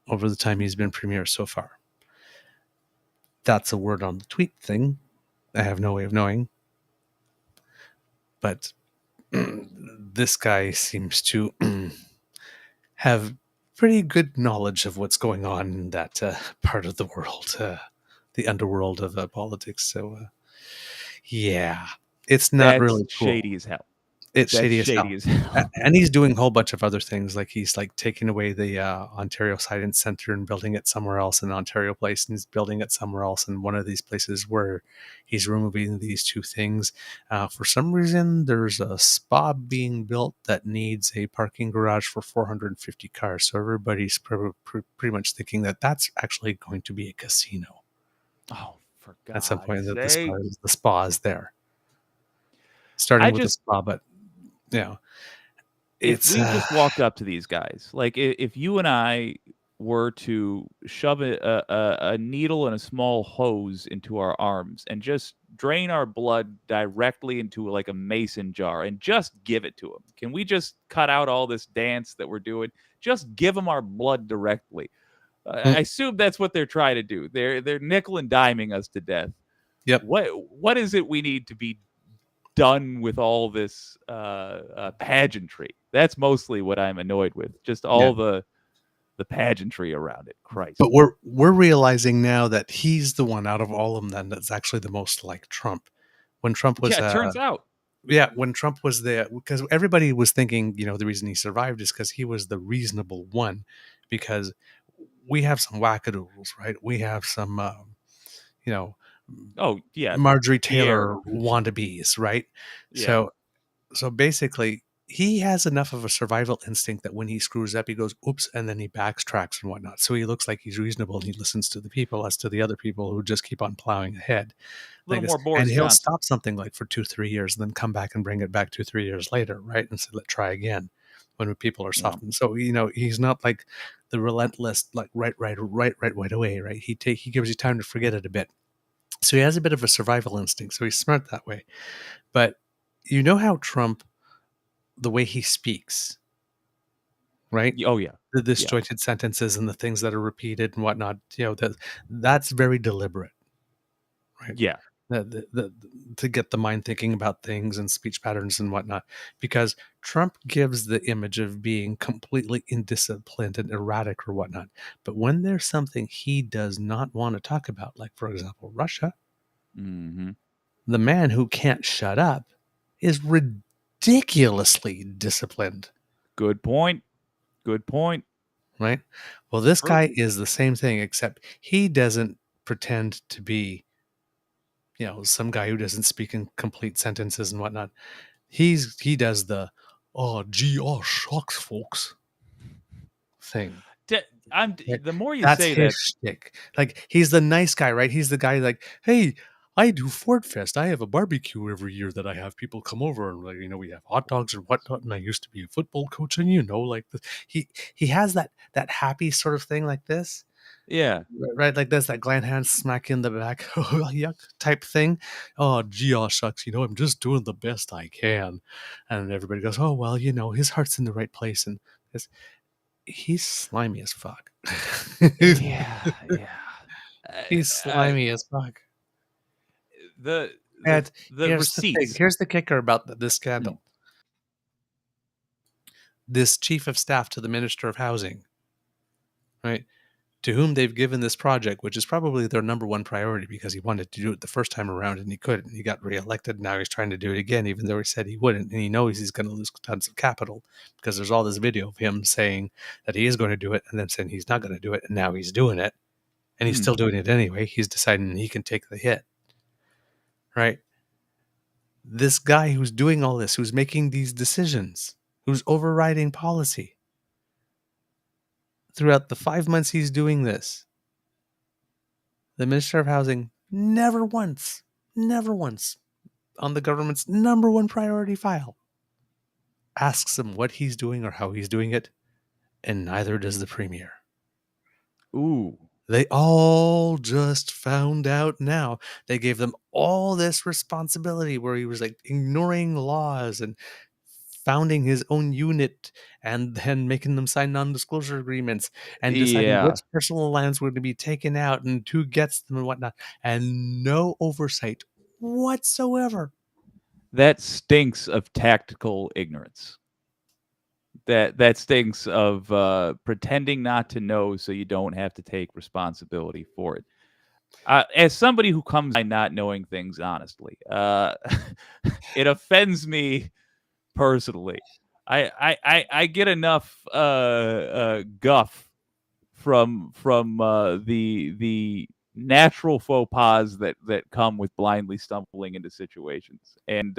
over the time he's been premier so far. That's a word on the tweet thing. I have no way of knowing. But this guy seems to have pretty good knowledge of what's going on in that part of the world, the underworld of politics. So, yeah, it's not That's really cool. shady as hell. It's That's shady as hell. shady as hell. And he's doing a whole bunch of other things, like he's like taking away the Ontario Science Center and building it somewhere else in Ontario Place, and he's building it somewhere else in one of these places where he's removing these two things. For some reason, there's a spa being built that needs a parking garage for 450 cars. So everybody's pretty much thinking that that's actually going to be a casino. Oh, for God's At some point, that sake. the spa is there, starting with the spa, but if we just walked up to these guys, like if you and I were to shove a needle and a small hose into our arms and just drain our blood directly into like a mason jar and just give it to them, can we just cut out all this dance that we're doing? Just give them our blood directly. I assume that's what they're trying to do. They're nickel and diming us to death. Yep. What is it we need to be done with all this pageantry? That's mostly what I'm annoyed with. Just all the pageantry around it. Christ. But we're realizing now that he's the one out of all of them then that's actually the most like Trump. When Trump was, it turns out. Yeah, when Trump was there, because everybody was thinking, the reason he survived is because he was the reasonable one. Because we have some wackadoodles, right? We have some, oh yeah, Marjorie Taylor wannabes, right? Yeah. So basically, he has enough of a survival instinct that when he screws up, he goes, oops, and then he backtracks and whatnot. So he looks like he's reasonable and he listens to the people as to the other people who just keep on plowing ahead. A little more Boris and he'll Johnson. stop something like for 2-3 years and then come back and bring it back 2-3 years later, right? And say, let's try again when people are softened. So, he's not like the relentless, like right away, right? He gives you time to forget it a bit. So he has a bit of a survival instinct. So he's smart that way. But you know how Trump, the way he speaks, right? Oh yeah, the disjointed sentences and the things that are repeated and whatnot. That's very deliberate, right? Yeah. To get the mind thinking about things and speech patterns and whatnot, because Trump gives the image of being completely indisciplined and erratic or whatnot. But when there's something he does not want to talk about, like for example, Russia, the man who can't shut up is ridiculously disciplined. Good point. Right? Well, this guy is the same thing, except he doesn't pretend to be, some guy who doesn't speak in complete sentences and whatnot. He does the, shucks, folks thing. The more you That's say his that, shtick. Like, he's the nice guy, right? He's the guy like, hey, I do Ford Fest. I have a barbecue every year that I have people come over and, like, we have hot dogs and whatnot. And I used to be a football coach, and like he has that happy sort of thing like this. Yeah. Right, like this, that Glenn hand smack in the back, yuck type thing. Oh, gee, shucks, I'm just doing the best I can. And everybody goes, oh, well, his heart's in the right place. And he's slimy as fuck. Yeah. He's slimy as fuck. The receipts. Here's the kicker about this scandal. This chief of staff to the Minister of Housing, right? to whom they've given this project, which is probably their number one priority because he wanted to do it the first time around and he couldn't. He got reelected. Now he's trying to do it again, even though he said he wouldn't. And he knows he's going to lose tons of capital because there's all this video of him saying that he is going to do it and then saying he's not going to do it. And now he's doing it. And he's still doing it anyway. He's deciding he can take the hit. Right? This guy who's doing all this, who's making these decisions, who's overriding policy, throughout the 5 months he's doing this, the Minister of Housing never once on the government's number one priority file asks him what he's doing or how he's doing it, and neither does the Premier. Ooh. They all just found out now. They gave them all this responsibility where he was like ignoring laws and founding his own unit and then making them sign non-disclosure agreements and deciding which personal lands were to be taken out and who gets them and whatnot, and no oversight whatsoever. That stinks of tactical ignorance. That stinks of pretending not to know so you don't have to take responsibility for it. As somebody who comes by not knowing things honestly, it offends me personally. I get enough guff from the natural faux pas that come with blindly stumbling into situations, and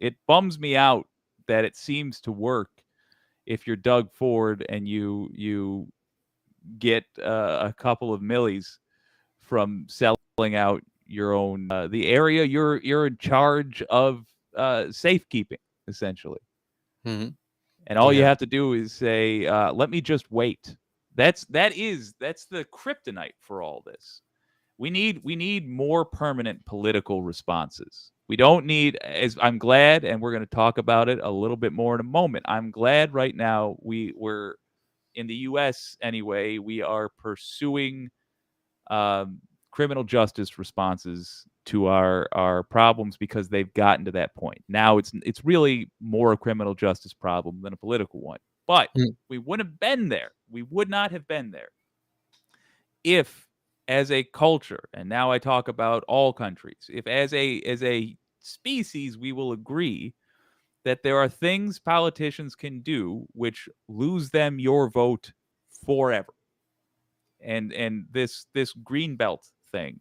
it bums me out that it seems to work if you're Doug Ford and you get a couple of millies from selling out your own the area you're in charge of safekeeping, essentially. Mm-hmm. And all you have to do is say, let me just wait. That's the kryptonite for all this. We need more permanent political responses. We don't need, as I'm glad, and we're going to talk about it a little bit more in a moment. I'm glad right now we're in the U.S. anyway. We are pursuing criminal justice responses to our problems because they've gotten to that point. Now it's really more a criminal justice problem than a political one. But we wouldn't have been there. We would not have been there if, as a culture, and now I talk about all countries, if as a species we will agree that there are things politicians can do which lose them your vote forever. And this green belt thing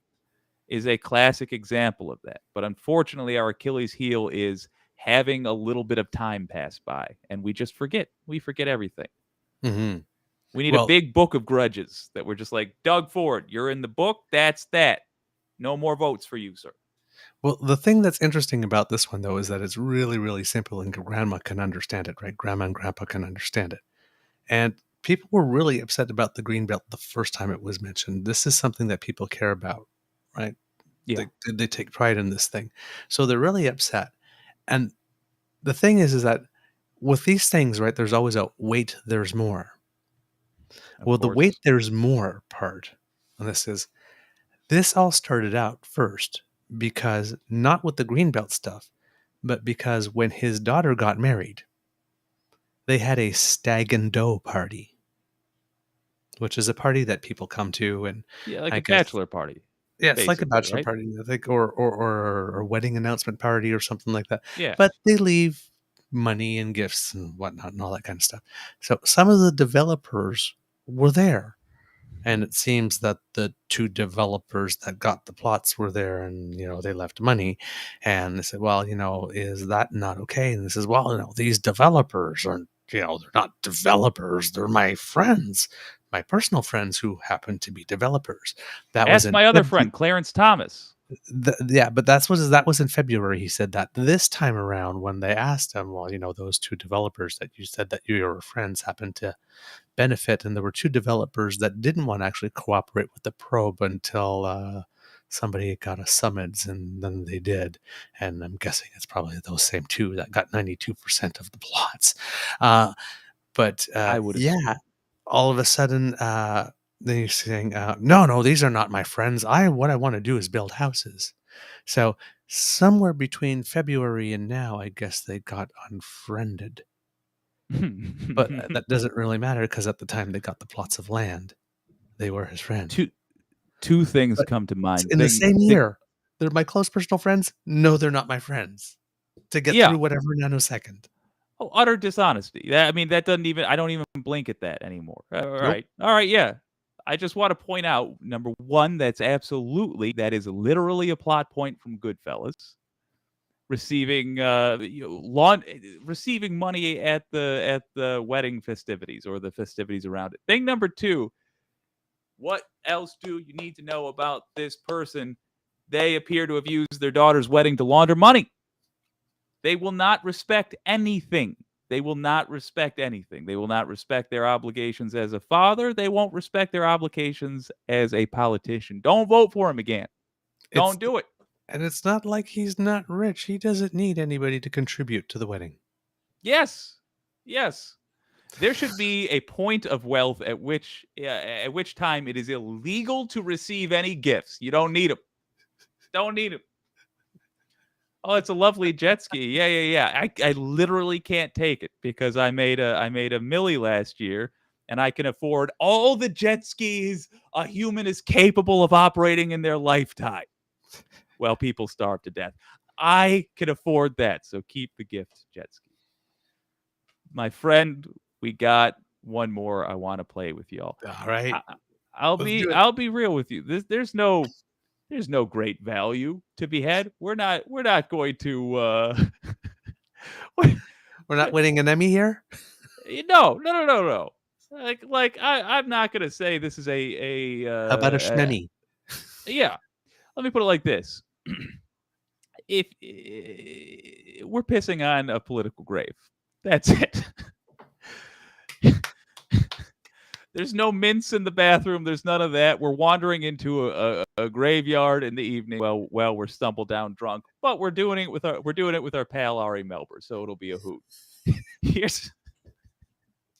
is a classic example of that. But unfortunately, our Achilles heel is having a little bit of time pass by, and we just forget. We forget everything. Mm-hmm. We need a big book of grudges that we're just like, Doug Ford, you're in the book. That's that. No more votes for you, sir. Well, the thing that's interesting about this one, though, is that it's really, really simple and grandma can understand it, right? Grandma and grandpa can understand it. And people were really upset about the green belt the first time it was mentioned. This is something that people care about, right? Yeah. They take pride in this thing. So they're really upset. And the thing is that with these things, right, there's always a wait, there's more. The wait, there's more part on this is this all started out first because not with the Greenbelt stuff, but because when his daughter got married, they had a stag and doe party, which is a party that people come to, and like a bachelor party. Yeah, it's like a bachelor party, I think, or a wedding announcement party or something like that. Yeah, but they leave money and gifts and whatnot and all that kind of stuff. So some of the developers were there. And it seems that the two developers that got the plots were there and, they left money. And they said, well, is that not okay? And they says, well, these developers aren't, they're not developers. They're my friends, my personal friends who happen to be developers. Ask my other friend, Clarence Thomas. But that was in February. He said that this time around when they asked him, well, those two developers that you said that you were friends happened to benefit, and there were two developers that didn't want to actually cooperate with the probe until somebody got a summons, and then they did. And I'm guessing it's probably those same two that got 92% of the plots. But I would assume. all of a sudden, then he's saying, no, these are not my friends. What I want to do is build houses. So somewhere between February and now, I guess they got unfriended. But that doesn't really matter because at the time they got the plots of land. They were his friend. Two things But come to mind. in the same year, they're my close personal friends. No, they're not my friends. To get through whatever nanosecond. Oh, utter dishonesty. I mean, that doesn't even. I don't even blink at that anymore. All right, all right, yeah. I just want to point out, number one, that is literally a plot point from Goodfellas. Receiving receiving money at the wedding festivities or the festivities around it. Thing number two, what else do you need to know about this person? They appear to have used their daughter's wedding to launder money. They will not respect anything. They will not respect anything. They will not respect their obligations as a father. They won't respect their obligations as a politician. Don't vote for him again. Don't do it. And it's not like he's not rich. He doesn't need anybody to contribute to the wedding. Yes. Yes. There should be a point of wealth at which time it is illegal to receive any gifts. You don't need them. Don't need them. Oh, it's a lovely jet ski. Yeah. I literally can't take it because I made a milli last year, and I can afford all the jet skis a human is capable of operating in their lifetime. Well, people starve to death. I can afford that, so keep the gift, jet ski. My friend, we got one more I want to play with y'all. All right. I'll be real with you. There's no great value to be had. We're not going to we're not winning an Emmy here? No. Like I'm not gonna say this is a how about a Schmemmy? Yeah. Let me put it like this. If we're pissing on a political grave, that's it. There's no mints in the bathroom. There's none of that. We're wandering into a graveyard in the evening. Well, we're stumbled down drunk, but we're doing it with our pal Ari Melber, so it'll be a hoot. Here's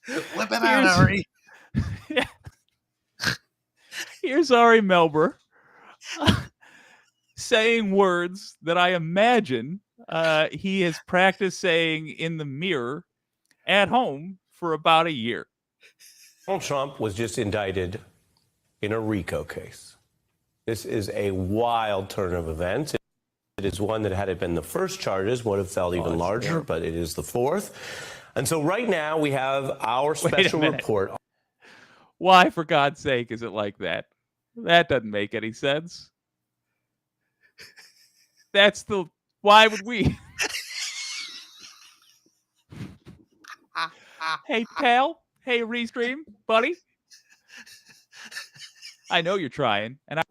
whip it out, Ari. Yeah. Here's Ari Melber saying words that I imagine he has practiced saying in the mirror at home for about a year. Donald Trump was just indicted in a RICO case. This is a wild turn of events. It is one that, had it been the first charges, would have felt even larger, but it is the fourth. And so right now we have our special report. Why, for God's sake, is it like that? That doesn't make any sense. Why would we? Hey, pal. Hey, Restream, buddy. I know you're trying, and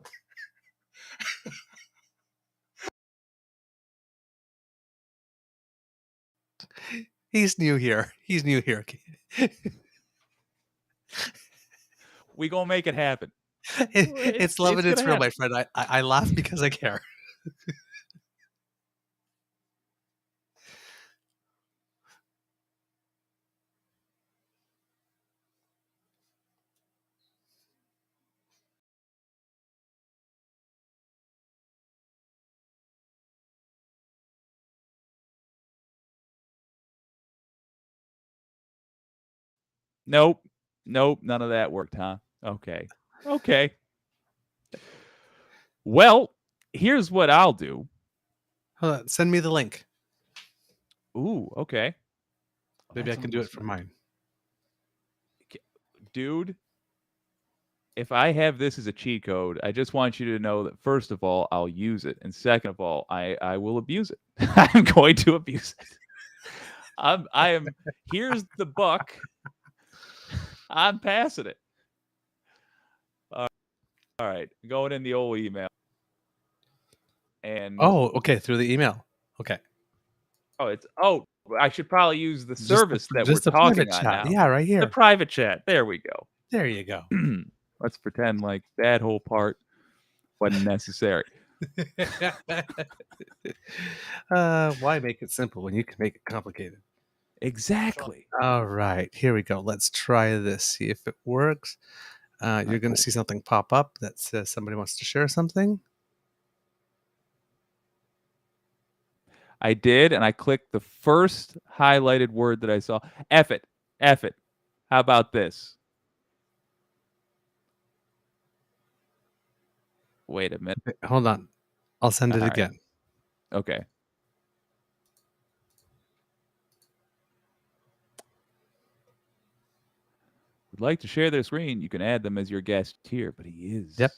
He's new here. We gonna make it happen. It's love and it's real, my friend. I laugh because I care. Nope. None of that worked, huh? Okay. Well, here's what I'll do. Hold on, send me the link. Ooh, okay. Maybe I can do it for mine. Dude, if I have this as a cheat code, I just want you to know that, first of all, I'll use it. And second of all, I will abuse it. I'm going to abuse it. I am. Here's the buck. I'm passing it. All right. Going in the old email. And okay, through the email. Okay. I should probably use the service that we're talking on now. Yeah, right here. The private chat. There we go. There you go. Let's pretend like that whole part wasn't necessary. Why make it simple when you can make it complicated? Exactly. All right, here we go. Let's try this. See if it works. You're going to see something pop up that says somebody wants to share something. I did, and I clicked the first highlighted word that I saw. F it. How about this? Wait a minute. Hold on. I'll send it All right. again. Okay. Would like to share their screen. You can add them as your guest here, but he is. Yep.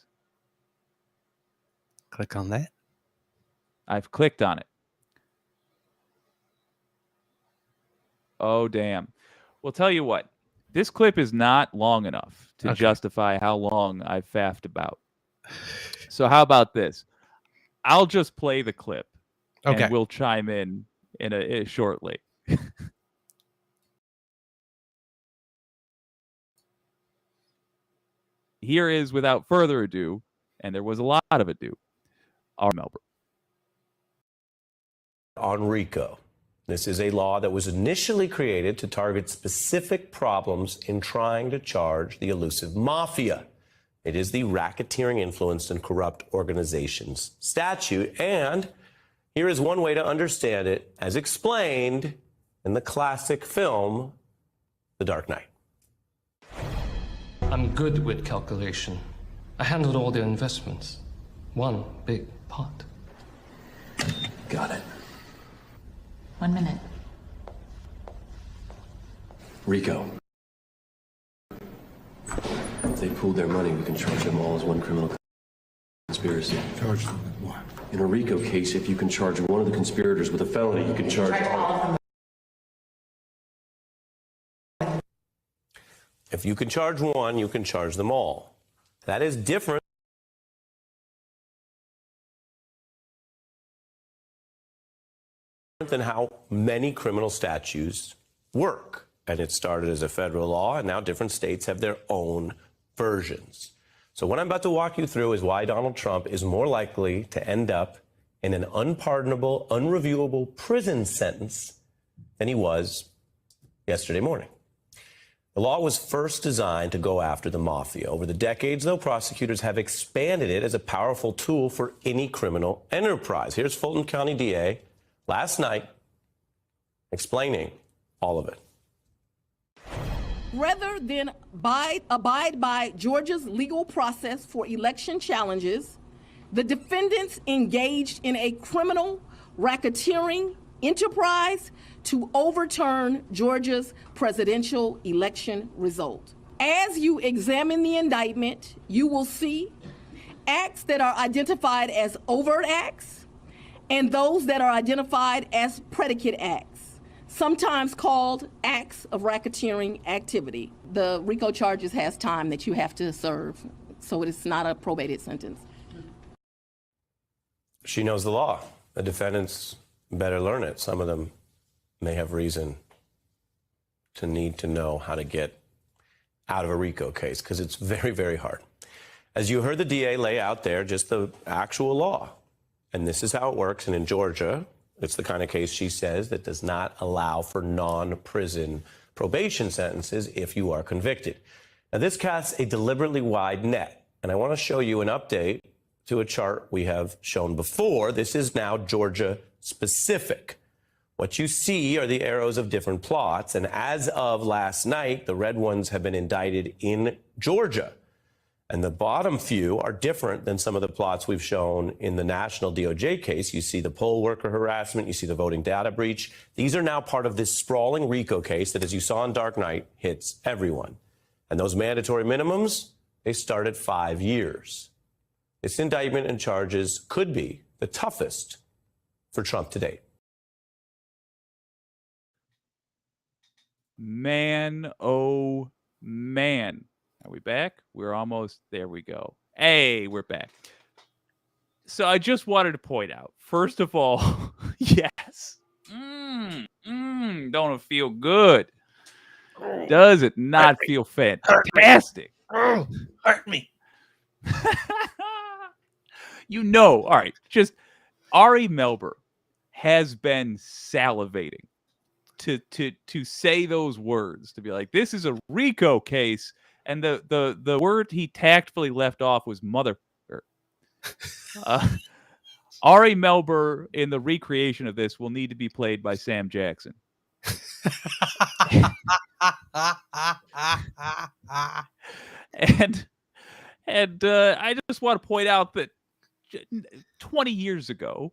Click on that. I've clicked on it. Oh, damn. Well, tell you what. This clip is not long enough to justify how long I've faffed about. So how about this? I'll just play the clip, and we'll chime in a shortly. Here is, without further ado, and there was a lot of ado, our Melbourne. On RICO. This is a law that was initially created to target specific problems in trying to charge the elusive mafia. It is the Racketeering Influenced and Corrupt Organizations statute, and here is one way to understand it as explained in the classic film, The Dark Knight. I'm good with calculation. I handled all their investments. One big pot. Got it. 1 minute. RICO. If they pooled their money, we can charge them all as one criminal conspiracy. Charge them with what? In a RICO case, if you can charge one of the conspirators with a felony, you can charge all of them. If you can charge one, you can charge them all. That is different than how many criminal statutes work. And it started as a federal law, and now different states have their own versions. So what I'm about to walk you through is why Donald Trump is more likely to end up in an unpardonable, unreviewable prison sentence than he was yesterday morning. The law was first designed to go after the mafia. Over the decades, though, prosecutors have expanded it as a powerful tool for any criminal enterprise. Here's Fulton County DA last night explaining all of it. Rather than abide by Georgia's legal process for election challenges, the defendants engaged in a criminal racketeering enterprise to overturn Georgia's presidential election result. As you examine the indictment, you will see acts that are identified as overt acts and those that are identified as predicate acts, sometimes called acts of racketeering activity. The RICO charges has time that you have to serve, so it is not a probated sentence. She knows the law. The defendants better learn it. Some of them may have reason to need to know how to get out of a RICO case because it's very, very hard. As you heard the DA lay out there, just the actual law. And this is how it works. And in Georgia, it's the kind of case she says that does not allow for non-prison probation sentences if you are convicted. Now, this casts a deliberately wide net. And I want to show you an update to a chart we have shown before. This is now Georgia specific. What you see are the arrows of different plots. And as of last night, the red ones have been indicted in Georgia. And the bottom few are different than some of the plots we've shown in the national DOJ case. You see the poll worker harassment. You see the voting data breach. These are now part of this sprawling RICO case that, as you saw in Dark Knight, hits everyone. And those mandatory minimums, they start at 5 years. This indictment and charges could be the toughest for Trump to date. Man, oh, man. Are we back? We're almost, there we go. Hey, we're back. So I just wanted to point out, first of all, yes. Don't it feel good? Does it not feel fantastic? Hurt me. You know, all right, just Ari Melber has been salivating to say those words, to be like, this is a RICO case. And the word he tactfully left off was mother. Ari Melber in the recreation of this will need to be played by Sam Jackson. and I just want to point out that 20 years ago,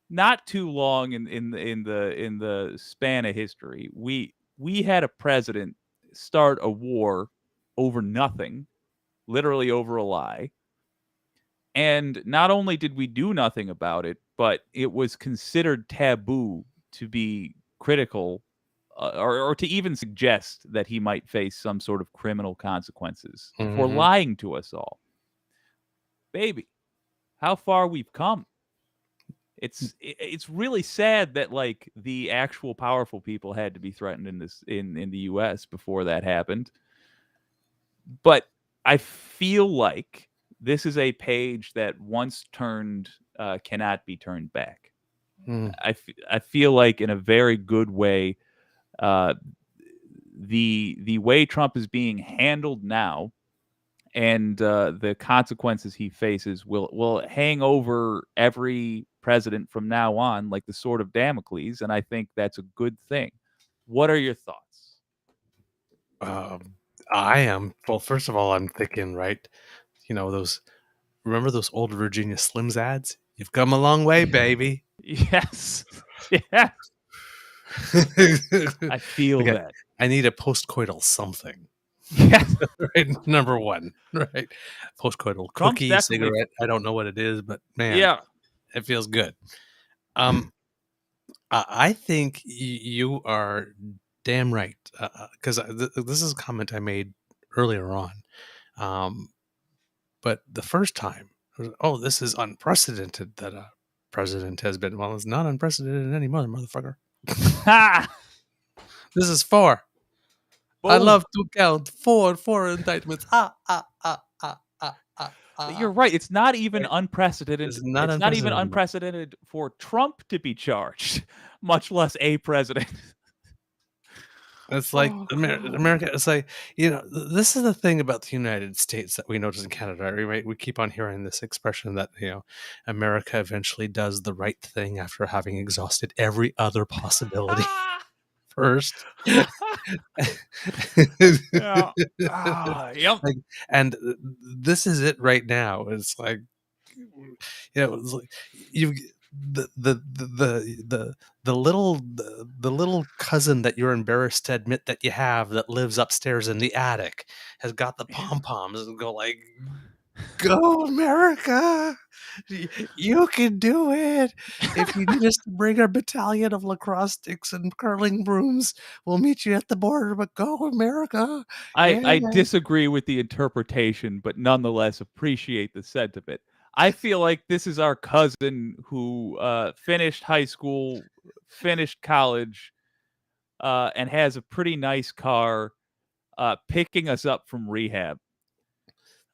not too long in the span of history, we had a president start a war over nothing, literally over a lie. And not only did we do nothing about it, but it was considered taboo to be critical or to even suggest that he might face some sort of criminal consequences for lying to us all. Baby, how far we've come. It's really sad that like the actual powerful people had to be threatened in the US before that happened. But I feel like this is a page that once turned cannot be turned back. I feel like in a very good way, the way Trump is being handled now and the consequences he faces will hang over every president from now on like the sword of Damocles, and I think that's a good thing. What are your thoughts? I am. Well, first of all, I'm thinking, right? Remember those old Virginia Slims ads? You've come a long way, baby. Yes. Yeah. I feel Okay, that. I need a postcoital something. Yes. Right, number one, right? Postcoital Trump's cookie, definitely- cigarette. I don't know what it is, but man, Yeah. it feels good. I think you are damn right, because this is a comment I made earlier on. But the first time, oh, this is unprecedented that a president has been. Well, it's not unprecedented anymore, motherfucker. Ha! This is four. I Boom. love to count four indictments. You're right. It's not even unprecedented. It's It's not not even unprecedented. unprecedented for Trump to be charged, much less a president. It's like Oh, America. It's like, this is the thing about the United States that we notice in Canada. Right? We keep on hearing this expression that America eventually does the right thing after having exhausted every other possibility first. Yeah. Yep. Like, and this is it right now. It's like, it's like you the little cousin that you're embarrassed to admit that you have that lives upstairs in the attic has got the pom poms and go like, "Go America! You can do it! If you need us to bring our battalion of lacrosse sticks and curling brooms, we'll meet you at the border. But go America!" I Yeah. disagree with the interpretation, but nonetheless appreciate the sentiment. I feel like this is our cousin who finished high school, finished college, and has a pretty nice car, picking us up from rehab.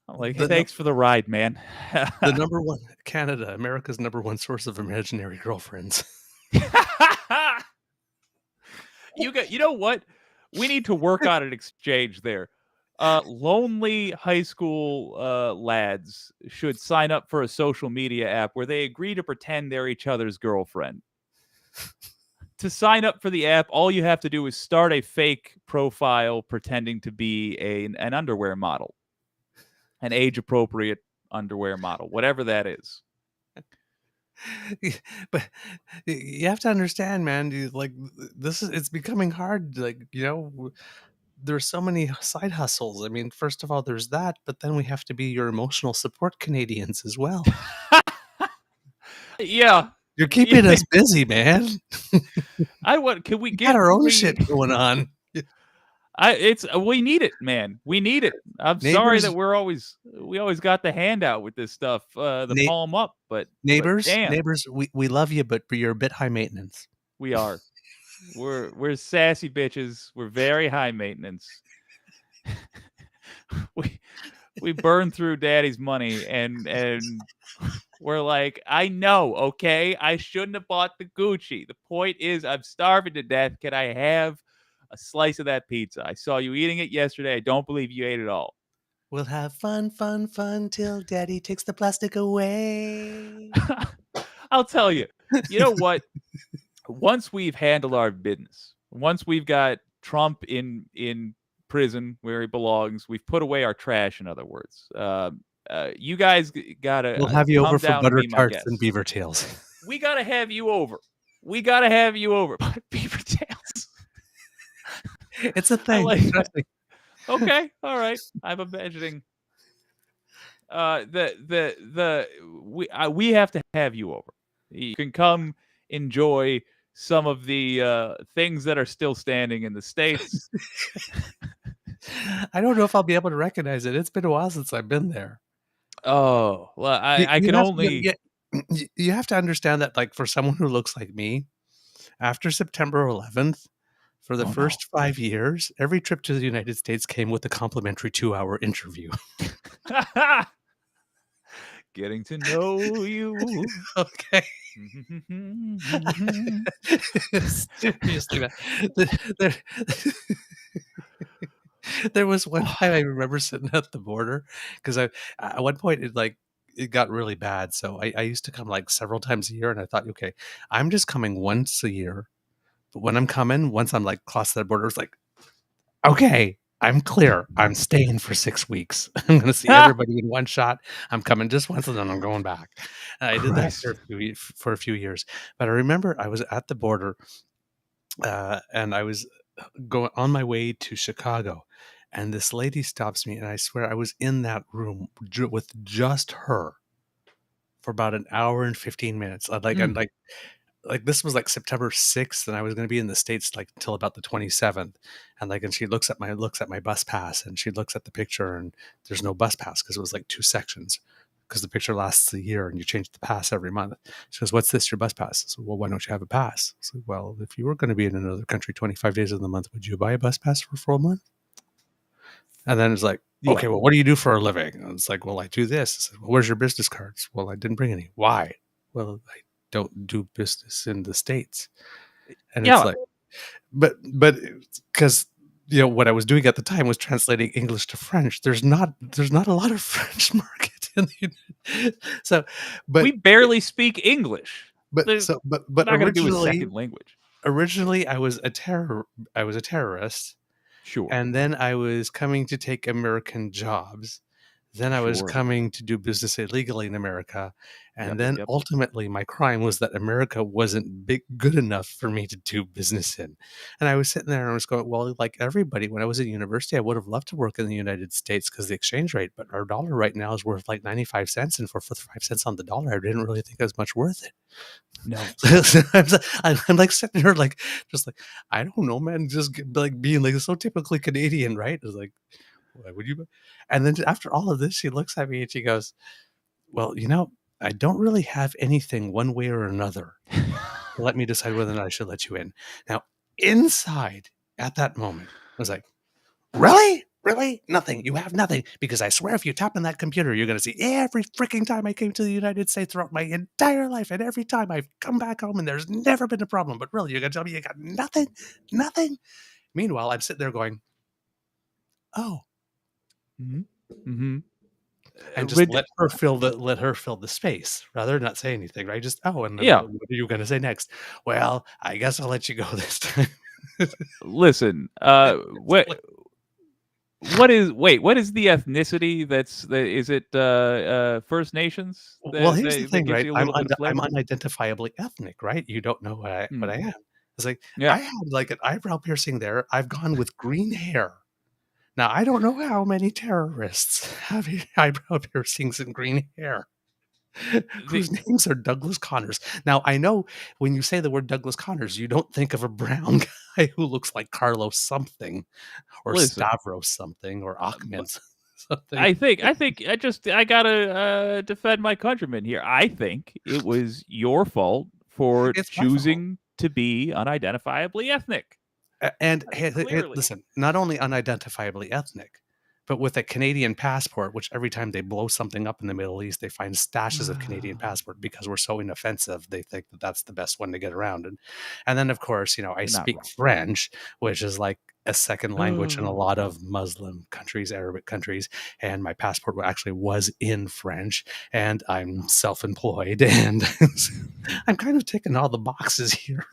I'm like, The thanks for the ride, man. The number one Canada, America's number one source of imaginary girlfriends. You know what? We need to work on an exchange there. Lonely high school lads should sign up for a social media app where they agree to pretend they're each other's girlfriend. To sign up for the app, all you have to do is start a fake profile pretending to be an underwear model, an age-appropriate underwear model, whatever that is. But you have to understand, man. It's becoming hard. There's so many side hustles. I mean, first of all, there's that, but then we have to be your emotional support Canadians as well. Yeah. You're keeping us busy, man. Can we We get got our own we- shit going on. we need it, man. We need it. I'm sorry Neighbors- that we always got the handout with this stuff, the palm up, but damn, Neighbors, we love you, but you're a bit high maintenance. we are. We're sassy bitches. We're very high maintenance. we burn through daddy's money and we're like, I know, okay? I shouldn't have bought the Gucci. The point is I'm starving to death. Can I have a slice of that pizza? I saw you eating it yesterday. I don't believe you ate it all. We'll have fun till daddy takes the plastic away. I'll tell you. You know what? Once we've handled our business, once we've got Trump in prison where he belongs, we've put away our trash, in other words. you guys gotta We'll have you come over for down and butter be my tarts guest. and beaver tails. We gotta have you over. We gotta have you over. Beaver tails. It's a I thing. like Trust that. me. Okay, all right. I'm imagining. We have to have you over. You can come enjoy some of the things that are still standing in the States. I don't know if I'll be able to recognize it. It's been a while since I've been there. Oh, well, I You can have only. you have to understand that, like, for someone who looks like me, after September 11th, for the Oh, no. first 5 years, every trip to the United States came with a complimentary 2-hour interview. Getting to know you. Okay. Seriously, man. There, there was one time I remember sitting at the border because at one point it got really bad. So I used to come like several times a year, and I thought, okay, I'm just coming once a year. But when I'm coming, once I'm like across that border, it's like, okay, I'm clear. I'm staying for 6 weeks. I'm going to see everybody in one shot. I'm coming just once, and then I'm going back. And I did that for a few years. But I remember I was at the border, and I was going on my way to Chicago, and this lady stops me, and I swear I was in that room with just her for about an hour and 15 minutes. And like this was like September 6th, and I was going to be in the States like until about the 27th. And she looks at my bus pass, and she looks at the picture, and there's no bus pass because it was like 2 sections, because the picture lasts a year and you change the pass every month. She goes, "What's this, your bus pass?" I said, "Well, why don't you have a pass?" I said, "Well, if you were going to be in another country 25 days of the month, would you buy a bus pass for a full month?" And then it's like, Yeah. "Okay, well, what do you do for a living?" And it's like, "Well, I do this." I said, "Well, where's your business cards?" "Well, I didn't bring any." "Why?" "Well, I don't do business in the States." And it's Yeah. like, but because what I was doing at the time was translating English to French. There's not a lot of French market in the so, We but barely speak English. but There's- so but We're but not going to do a second language. originally I was a terrorist, Sure. and then I was coming to take American jobs. Then I was Sure. coming to do business illegally in America. And then Yep. ultimately my crime was that America wasn't good enough for me to do business in. And I was sitting there and I was going, well, like everybody, when I was in university, I would have loved to work in the United States because the exchange rate, but our dollar right now is worth like 95 cents. And for 5 cents on the dollar, I didn't really think it was much worth it. No. I'm like sitting here like, just like, I don't know, man, just like being like so typically Canadian, right? It's like, why would you? And then after all of this, she looks at me and she goes, "Well, I don't really have anything one way or another to let me decide whether or not I should let you in." Now, inside at that moment, I was like, "Really? Really? Nothing? You have nothing? Because I swear if you tap on that computer, you're going to see every freaking time I came to the United States throughout my entire life, and every time I've come back home, and there's never been a problem. But really, you're going to tell me you got nothing? Nothing?" Meanwhile, I'm sitting there going, "Oh." Mm-hmm. And just let her fill the space rather than not say anything, right? Just, "Oh, and then Yeah. what are you gonna say next?" "Well, I guess I'll let you go this time." Listen, what is the ethnicity is it First Nations? Well, here's the thing, That gives right? you a little bit of I'm flavor? unidentifiably ethnic, right? You don't know what I am. It's like, Yeah. I had like an eyebrow piercing there. I've gone with green hair. Now, I don't know how many terrorists have eyebrow piercings and green hair whose names are Douglas Connors. Now, I know when you say the word Douglas Connors, you don't think of a brown guy who looks like Carlos something or Listen, Stavros something or Ahmed something. I think I gotta defend my countrymen here. I think it was your fault for It's my fault. choosing to be unidentifiably ethnic. And Clearly. listen, not only unidentifiably ethnic, but with a Canadian passport, which every time they blow something up in the Middle East, they find stashes of Canadian passport because we're so inoffensive. They think that that's the best one to get around. And then, of course, I speak wrong. French, which is like a second language in a lot of Muslim countries, Arabic countries. And my passport actually was in French, and I'm self-employed, and I'm kind of ticking all the boxes here.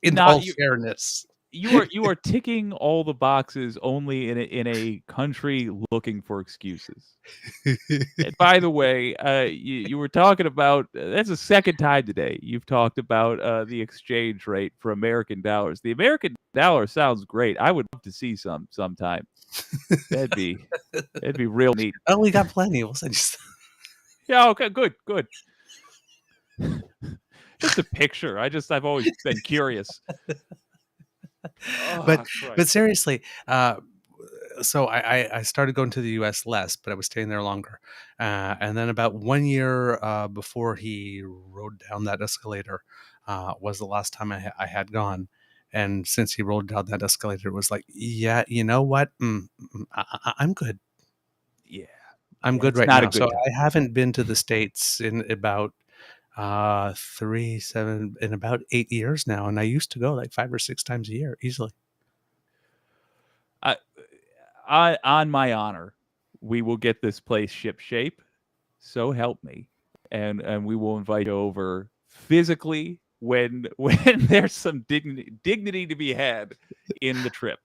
In all fairness. you are ticking all the boxes only in a country looking for excuses. And by the way, you were talking about that's the second time today you've talked about the exchange rate for American dollars. The American dollar sounds great. I would love to see some sometime. That'd be real neat. Oh, we got plenty. We'll send you some. Yeah. Okay. Good. Good. Just a picture. I've always been curious. But Oh, Christ. but seriously, so I started going to the U.S. less, but I was staying there longer. And then about 1 year before he rode down that escalator was the last time I had gone. And since he rolled down that escalator, it was like, yeah, you know what? I'm good. Yeah. I'm Yeah, good it's right not a now. good So time. I haven't been to the States in about 8 years now, and I used to go like 5 or 6 times a year easily. On my honor, we will get this place ship shape. So help me, and we will invite you over physically when there's some dignity to be had in the trip.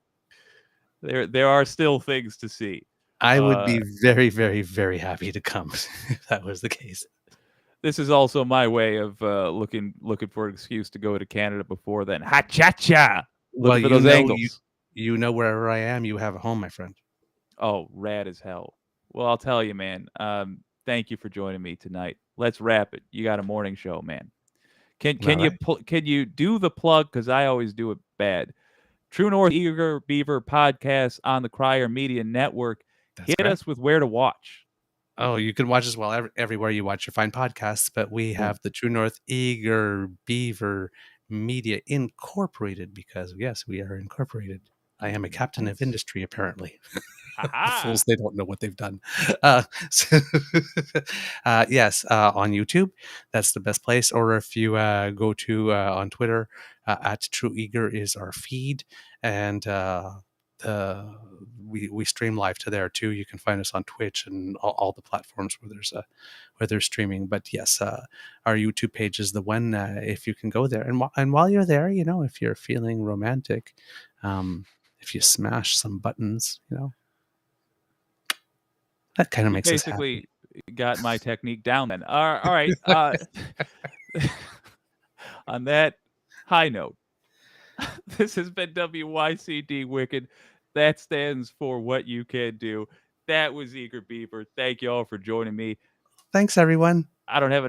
There are still things to see. I would Uh, be very, very, very happy to come if that was the case. this is also my way of looking for an excuse to go to Canada before then. Ha cha cha! Well, Looking for those angles. you know wherever I am, you have a home, my friend. Oh, rad as hell. Well, I'll tell you, man. Thank you for joining me tonight. Let's wrap it. You got a morning show, man. All right. Can you do the plug? Because I always do it bad. True North Eager Beaver podcast on the Crier Media Network. That's Hit correct. us with where to watch. Oh, you can watch us everywhere you watch your fine podcasts, but we have the True North Eager Beaver Media Incorporated because, yes, we are incorporated. I am a captain of industry, apparently. The fools, they don't know what they've done. Yes, on YouTube, that's the best place. Or if you go to on Twitter, at True Eager is our feed, and we stream live to there too. You can find us on Twitch and all the platforms where there's streaming. But yes, our YouTube page is the one. If you can go there, and while you're there, if you're feeling romantic, if you smash some buttons, that kind of You makes us happy. basically got my technique down then. All right. On that high note, this has been WYCD Wicked. That stands for What You Can Do. That was Eager Beaver. Thank you all for joining me. Thanks, everyone. I don't have an